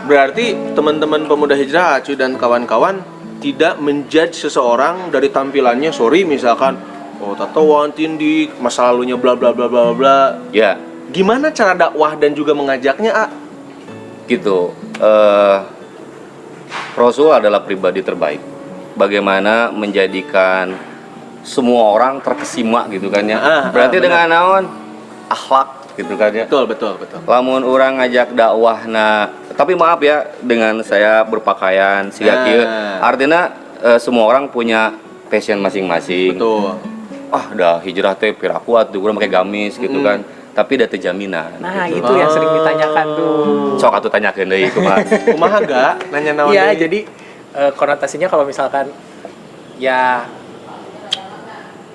Berarti teman-teman pemuda hijrah Acuy dan kawan-kawan tidak menjudge seseorang dari tampilannya. Sorry misalkan, oh tatoan tindik, masa lalunya bla bla bla bla bla. Ya, Gimana cara dakwah dan juga mengajaknya, A? gitu. Rasul adalah pribadi terbaik. Bagaimana menjadikan semua orang terkesima gitu kan ya. Berarti dengan naon? Akhlak gitu kan ya. Betul. Lamun orang ngajak dakwah, nah tapi maaf ya dengan saya berpakaian siga kieu, artinya semua orang punya passion masing-masing. Betul. Ah, dah hijrah teh pirakuat tuh urang pakai gamis gitu kan. Tapi da teu jaminan. Nah, gitu. itu yang sering ditanyakan tuh. Sok atuh tanyakeun deui kumaha. Kumaha gak? Nanya naon Iya, deui? jadi konotasinya kalau misalkan ya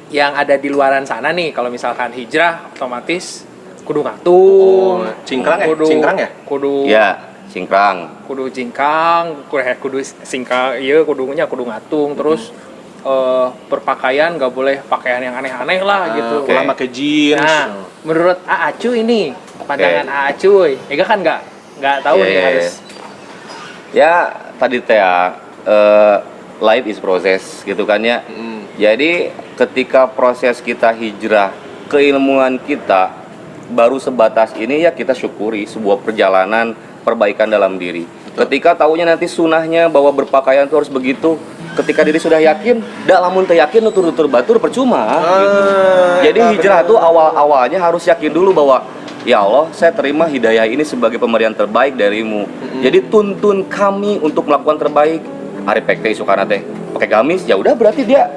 yang ada di luaran sana nih, kalau misalkan hijrah otomatis kudu ngatung. Cingkrang ya? Kudu, Cingkrang ya? Kudu Ya, cingkrang. kudu cingkang, kudu singkang, iya kudunya kudu ngatung, terus berpakaian nggak boleh pakaian yang aneh-aneh lah gitu. Ulah pakai jeans. Nah, menurut Aa Cuy ini, pandangan Aa Cuy, Ega kan nggak tahu nih harus. Ya, tadi teh life is proses gitu kan ya. Jadi ketika proses kita hijrah, keilmuan kita baru sebatas ini ya kita syukuri sebuah perjalanan perbaikan dalam diri. Ketika tahunya nanti sunahnya bahwa berpakaian itu harus begitu, ketika diri sudah yakin, dak lamun teu yakin nutur-nutur batur percuma gitu. Jadi hijrah itu awal-awalnya harus yakin dulu bahwa ya Allah, saya terima hidayah ini sebagai pemberian terbaik darimu. Jadi tuntun kami untuk melakukan terbaik. Ari pek sukana teh pakai gamis, ya udah berarti dia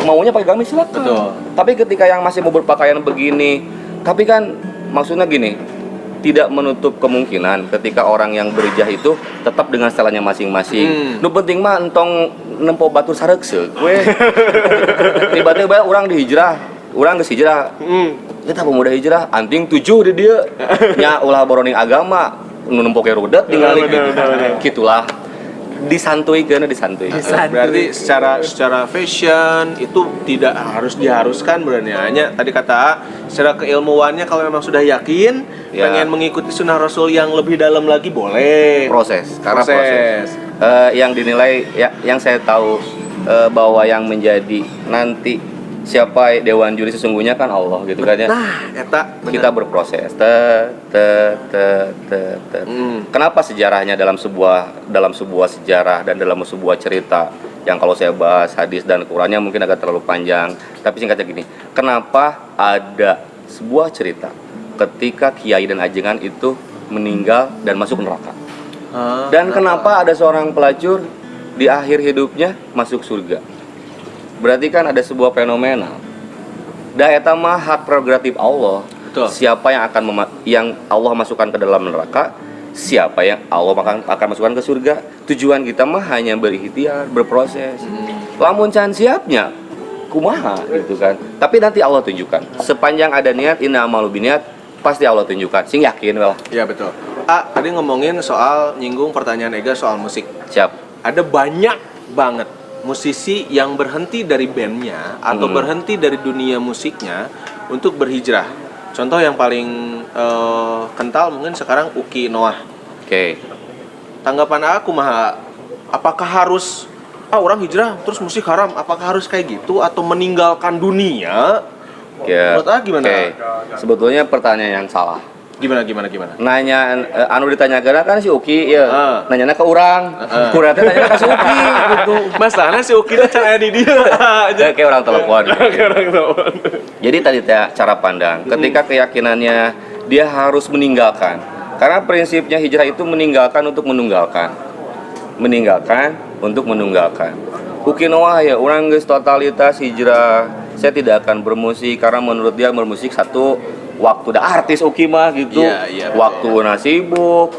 maunya pakai gamis silakan. Betul. Tapi ketika yang masih mau berpakaian begini, tapi kan maksudnya gini, tidak menutup kemungkinan ketika orang yang berhijrah itu tetap dengan stylenya masing-masing. Nu penting mah entong nempo batur sareukseuk we. Tiba-tiba orang dihijrah, orang geus hijrah. Kita pemuda hijrah, anting 7 di dia. Nya ulah boroning agama, nu nempo ke rudet tinggal gitu. Gitulah. Disantuikeun. Berarti secara fashion itu tidak harus diharuskan berarti hanya tadi kata A, secara keilmuannya kalau memang sudah yakin pengen mengikuti sunnah Rasul yang lebih dalam lagi boleh. Proses. Yang dinilai ya, yang saya tahu bahwa yang menjadi nanti siapa dewan juri sesungguhnya kan Allah gitu kan ya. Nah, eta bener. Kita berproses. Kenapa sejarahnya dalam sebuah sejarah dan dalam sebuah cerita yang kalau saya bahas hadis dan Qurannya mungkin agak terlalu panjang, tapi singkatnya gini. Kenapa ada sebuah cerita ketika kiai dan ajengan itu meninggal dan masuk neraka? Dan kenapa ada seorang pelacur di akhir hidupnya masuk surga? Berarti kan ada sebuah fenomena. Da eta mah hak prerogatif Allah. Betul. Siapa yang akan yang Allah masukkan ke dalam neraka, siapa yang Allah akan masukkan ke surga. Tujuan kita mah hanya berikhtiar, berproses. Lamun can siapnya kumaha gitu kan. Tapi nanti Allah tunjukkan. Sepanjang ada niat, inna amalu biniat, pasti Allah tunjukkan. Sing yakin lah. Iya betul. Tadi ngomongin soal nyinggung pertanyaan Ega soal musik. Siap. Ada banyak banget musisi yang berhenti dari bandnya atau berhenti dari dunia musiknya untuk berhijrah. Contoh yang paling kental mungkin sekarang Uki Noah. Oke. Tanggapan aku mah, apakah harus orang hijrah terus musik haram? Apakah harus kayak gitu atau meninggalkan dunia? Menurut gimana? Oke. Sebetulnya pertanyaan yang salah. Gimana? Nanya anu ditanyakan kan si Uki ya. Nanyana ke urang. Kurang teh nanya ke si Uki gitu. Masalahnya si Uki teh can aya di dia. Kayak orang telepon. Jadi tadi teh cara pandang. Ketika keyakinannya dia harus meninggalkan. Karena prinsipnya hijrah itu meninggalkan untuk menunggalkan. Meninggalkan untuk menunggalkan. Uki Noah ya orang geus totalitas hijrah. Saya tidak akan bermusik karena menurut dia bermusik satu waktu dah artis Uki mah gitu. Iya, waktu sibuk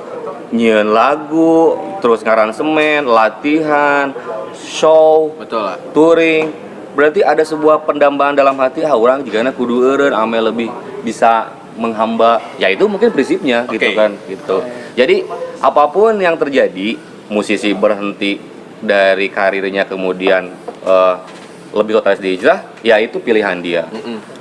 nyieun lagu, terus ngaransemen, latihan, show, Betul lah. touring. Berarti ada sebuah pendambaan dalam hati, orang jigana kudu eureun ame lebih bisa menghamba. Ya itu mungkin prinsipnya gitu kan gitu. Jadi apapun yang terjadi, musisi berhenti dari karirnya kemudian lebih totalis di hijrah, ya itu pilihan dia.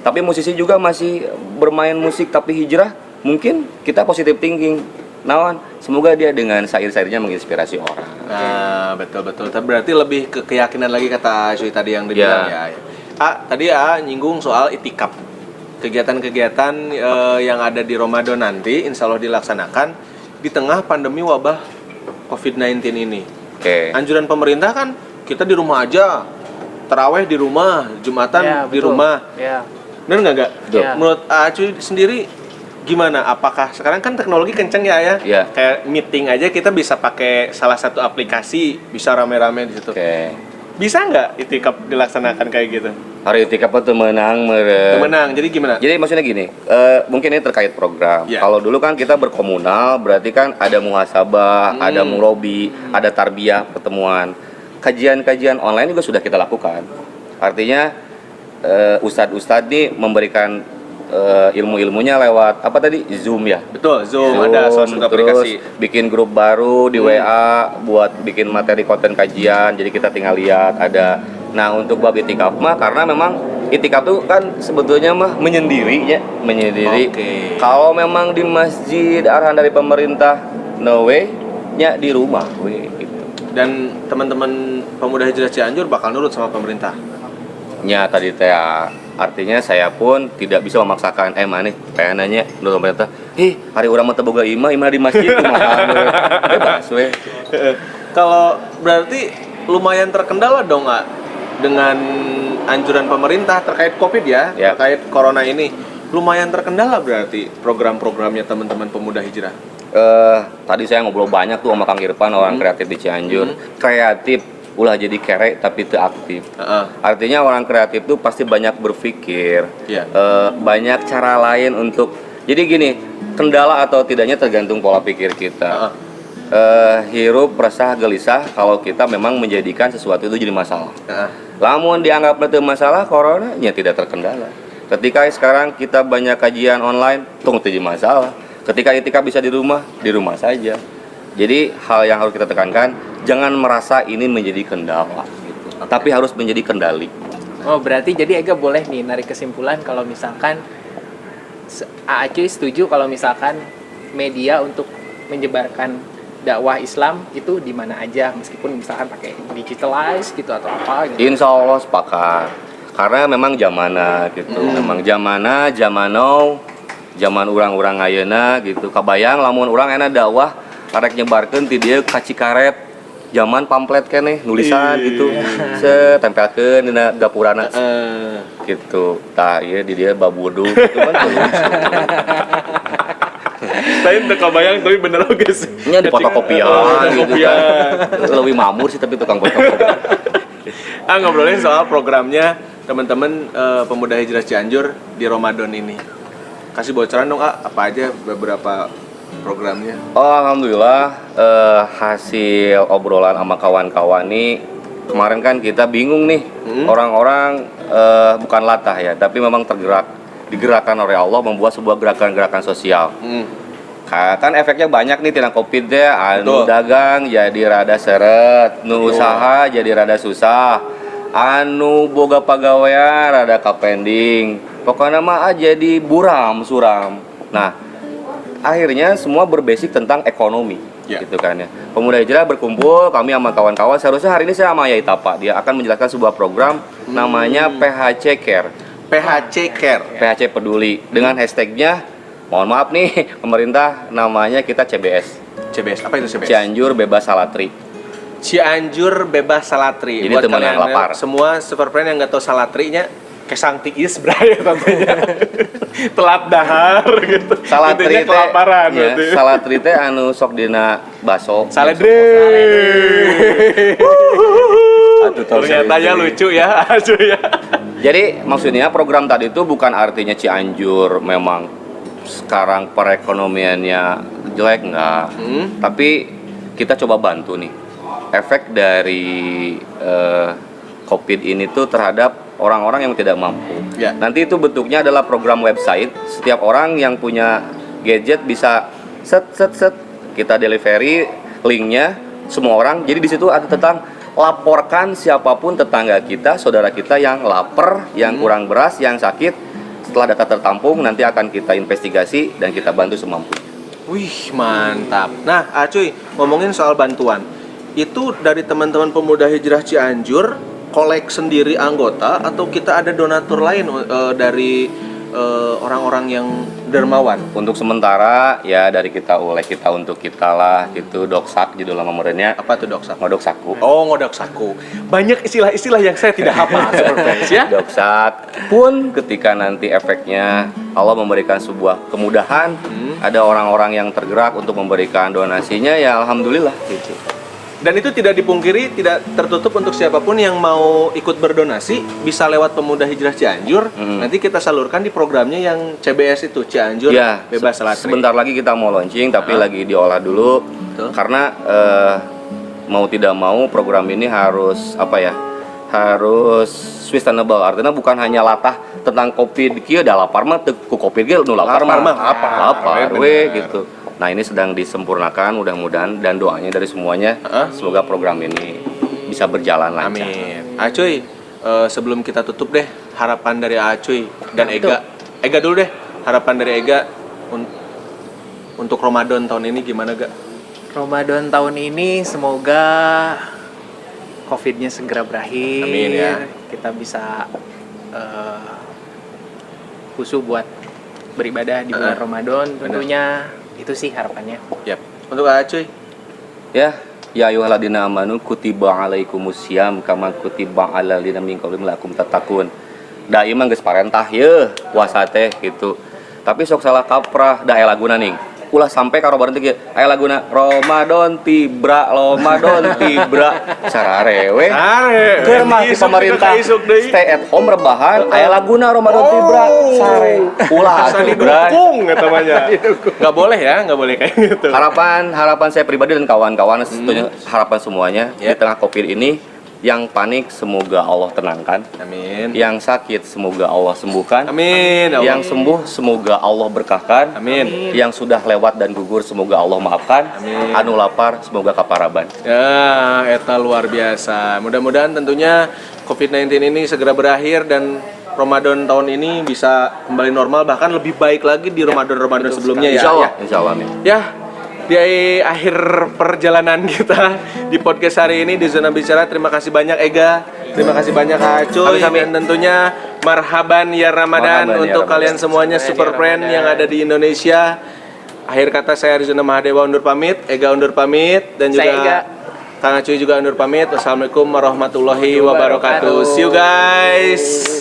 Tapi musisi juga masih bermain musik tapi hijrah, mungkin kita positive thinking. Nawan, semoga dia dengan syair-syairnya menginspirasi orang. Nah, betul. Berarti lebih ke keyakinan lagi kata Shui tadi yang dibilang ya. Tadi nyinggung soal itikaf. Kegiatan-kegiatan yang ada di Ramadan nanti insya Allah dilaksanakan di tengah pandemi wabah COVID-19 ini. Oke. Anjuran pemerintah kan kita di rumah aja. Taraweh di rumah, Jumatan di rumah. Ya. Bener nggak? Ya. Menurut Acuy sendiri gimana? Apakah sekarang kan teknologi kenceng ya? Ya. Kayak meeting aja kita bisa pakai salah satu aplikasi, bisa rame-rame di situ. Oke. Bisa nggak itikaf dilaksanakan kayak gitu? Hari itikaf itu menang Menang. Jadi gimana? Jadi maksudnya gini, mungkin ini terkait program. Ya. Kalau dulu kan kita berkomunal, berarti kan ada muhasabah, ada murobi, ada tarbiyah, pertemuan. Kajian-kajian online juga sudah kita lakukan. Artinya ustadz-ustadz nih memberikan ilmu-ilmunya lewat apa tadi, Zoom ya. Betul, Zoom ada salah satu terus aplikasi. bikin grup baru di WA buat bikin materi konten kajian, jadi kita tinggal lihat ada. Nah untuk bab itikaf mah karena memang itikaf tuh kan sebetulnya mah menyendiri ya, menyendiri. Oke. Kalau memang di masjid arahan dari pemerintah no way nya di rumah we gitu. Dan teman-teman pemuda hijrah Cianjur bakal nurut sama pemerintah. Nya tadi teh artinya saya pun tidak bisa memaksakan maneh pengennya menurut pemerintah hari urang mah teu boga imah di masjid kumaha bebas we. Kalau berarti lumayan terkendala dong nggak dengan anjuran pemerintah terkait COVID ya, Ya. terkait corona ini. Lumayan terkendala berarti program-programnya teman-teman pemuda hijrah. Tadi saya ngobrol banyak tuh sama Kang Irfan orang kreatif di Cianjur. Kreatif ulah jadi kere tapi teu aktif. Artinya orang kreatif tuh pasti banyak berpikir, Iya. banyak cara lain untuk. Jadi gini, kendala atau tidaknya tergantung pola pikir kita. Hirup resah gelisah kalau kita memang menjadikan sesuatu itu jadi masalah. Lamun dianggap itu masalah, corona nya tidak terkendala. Ketika sekarang kita banyak kajian online, tunggu jadi masalah. Ketika itikaf bisa di rumah saja. Jadi hal yang harus kita tekankan, jangan merasa ini menjadi kendala, gitu. Tapi harus menjadi kendali. Oh berarti jadi Ega boleh nih narik kesimpulan kalau misalkan Acuy setuju kalau misalkan media untuk menyebarkan dakwah Islam itu di mana aja meskipun misalkan pakai digitalize gitu atau apa gitu. Insya Allah sepakat. Karena memang zamana gitu, memang zaman urang-urang ayeuna gitu. Kabayang lamun urang enak dakwah karek nyebarkeun ti dieu ka Cikaret. Zaman pamflet keneh nulisan gitu. Tempelkeun dina gapurana. Gitu. Tah ieu di dieu babudu gitu kan. Saya udah kebayang tapi bener oke sih. Nya di fotokopian gitu kan. Lebih mamur sih tapi tukang fotokopi. Ngobrolin soal programnya teman-teman pemuda hijrah Cianjur di Ramadan ini. Kasih bocoran dong apa aja beberapa programnya. Oh alhamdulillah hasil obrolan sama kawan-kawan nih kemarin kan kita bingung nih orang-orang bukan latah ya tapi memang digerakkan oleh Allah membuat sebuah gerakan-gerakan sosial. Kan efeknya banyak nih tina Covid deh, anu dagang jadi rada seret, nu usaha jadi rada susah, anu boga pagawean rada kapending. Pokoknya mah jadi buram suram. Nah, akhirnya semua berbasic tentang ekonomi, gitu kan ya. Pemuda hijrah berkumpul, kami sama kawan-kawan. Seharusnya hari ini saya sama Yai Tapa, dia akan menjelaskan sebuah program namanya PHC Care. PHC Care. PHC peduli dengan hashtagnya, mohon maaf nih pemerintah, namanya kita CBS. CBS, apa itu CBS? Cianjur Bebas Salatri. Cianjur Bebas Salatri. Jadi teman yang lapar. Semua super friend yang nggak tahu salatrinya, kesang tiis beraya tentunya. Telat dahar gitu. Salatri Intinya teh, kelaparan ya, berarti. salatri teh anu sok dina baso. Saledri. Ternyata ya lucu ya, asu ya. Jadi maksudnya program tadi itu bukan artinya Cianjur memang sekarang perekonomiannya jelek enggak. Tapi kita coba bantu nih. Efek dari Covid ini tuh terhadap orang-orang yang tidak mampu. Ya. Nanti itu bentuknya adalah program website. Setiap orang yang punya gadget bisa set kita delivery linknya semua orang. Jadi di situ ada tentang laporkan siapapun tetangga kita, saudara kita yang lapar, yang kurang beras, yang sakit. Setelah data tertampung nanti akan kita investigasi dan kita bantu semampunya. Wih, mantap. Nah, Acuy, ngomongin soal bantuan. Itu dari teman-teman pemuda hijrah Cianjur kolek sendiri anggota atau kita ada donatur lain dari orang-orang yang dermawan? Untuk sementara ya dari kita oleh kita untuk kita lah gitu, doksak judul nama muridnya. Apa tuh doksak? Ngodok saku. Oh, ngodok saku. Banyak istilah-istilah yang saya tidak hafal, super friends ya. Doksak pun ketika nanti efeknya Allah memberikan sebuah kemudahan, ada orang-orang yang tergerak untuk memberikan donasinya ya alhamdulillah gitu. Dan itu tidak dipungkiri, tidak tertutup untuk siapapun yang mau ikut berdonasi bisa lewat Pemuda Hijrah Cianjur. Nanti kita salurkan di programnya yang CBS itu, Cianjur Ya, Bebas Salatri. sebentar lagi kita mau launching tapi lagi diolah dulu. Betul. Karena mau tidak mau program ini harus harus sustainable, artinya bukan hanya latah tentang kopi kieu da lapar mah teu ku kopi ge nu lapar mah lapar we gitu. Nah, ini sedang disempurnakan mudah-mudahan, dan doanya dari semuanya semoga program ini bisa berjalan lancar. Amin. Acuy, sebelum kita tutup deh, harapan dari Acuy dan Ega. Ega dulu deh, harapan dari Ega untuk Ramadan tahun ini gimana, Ga? Ramadan tahun ini semoga COVID-nya segera berakhir. Amin ya. Kita bisa khusyuk buat beribadah di bulan Ramadan tentunya. Itu sih harapannya. Yap. Untuk Acuy. Ya, ya ayyuhalladzina amanu kutiba alaikumusiyam kama kutiba alal ladzina min qablikum la'allakum tattaqun. Da ieu mah geus parentah ye puasa teh gitu. Tapi sok salah kaprah da aya laguna ning. Ulah sampai karo bareng teh aya laguna Ramadan tibra sarare we. Sare. Keur mah ti pemerintah stay at home rebahan aya laguna Ramadan tibra sare. Ulah Asa atuh bray. didukung namanya. Enggak boleh ya, enggak boleh kayak gitu. Harapan saya pribadi dan kawan-kawan tentunya harapan semuanya di tengah Covid ini, yang panik semoga Allah tenangkan, Amin. yang sakit semoga Allah sembuhkan, Amin. yang sembuh semoga Allah berkahkan, Amin. yang sudah lewat dan gugur semoga Allah maafkan, Amin. anu lapar semoga kaparaban. Ya, eta luar biasa. Mudah-mudahan tentunya COVID-19 ini segera berakhir dan Ramadan tahun ini bisa kembali normal, bahkan lebih baik lagi di Ramadan-Ramadan sebelumnya ya. Insya Allah, amin. Ya, di akhir perjalanan kita di podcast hari ini di Zona Bicara, terima kasih banyak Ega, terima kasih banyak Acuy, Sami-sami. dan tentunya marhaban ya Ramadan Marhaban ya untuk Ramadan. kalian semuanya super friend yang ada di Indonesia. Akhir kata saya Arizona Mahadewa undur pamit, Ega undur pamit, dan juga Saya Ega. Kang Acuy juga undur pamit. Wassalamualaikum warahmatullahi wabarakatuh. See you guys.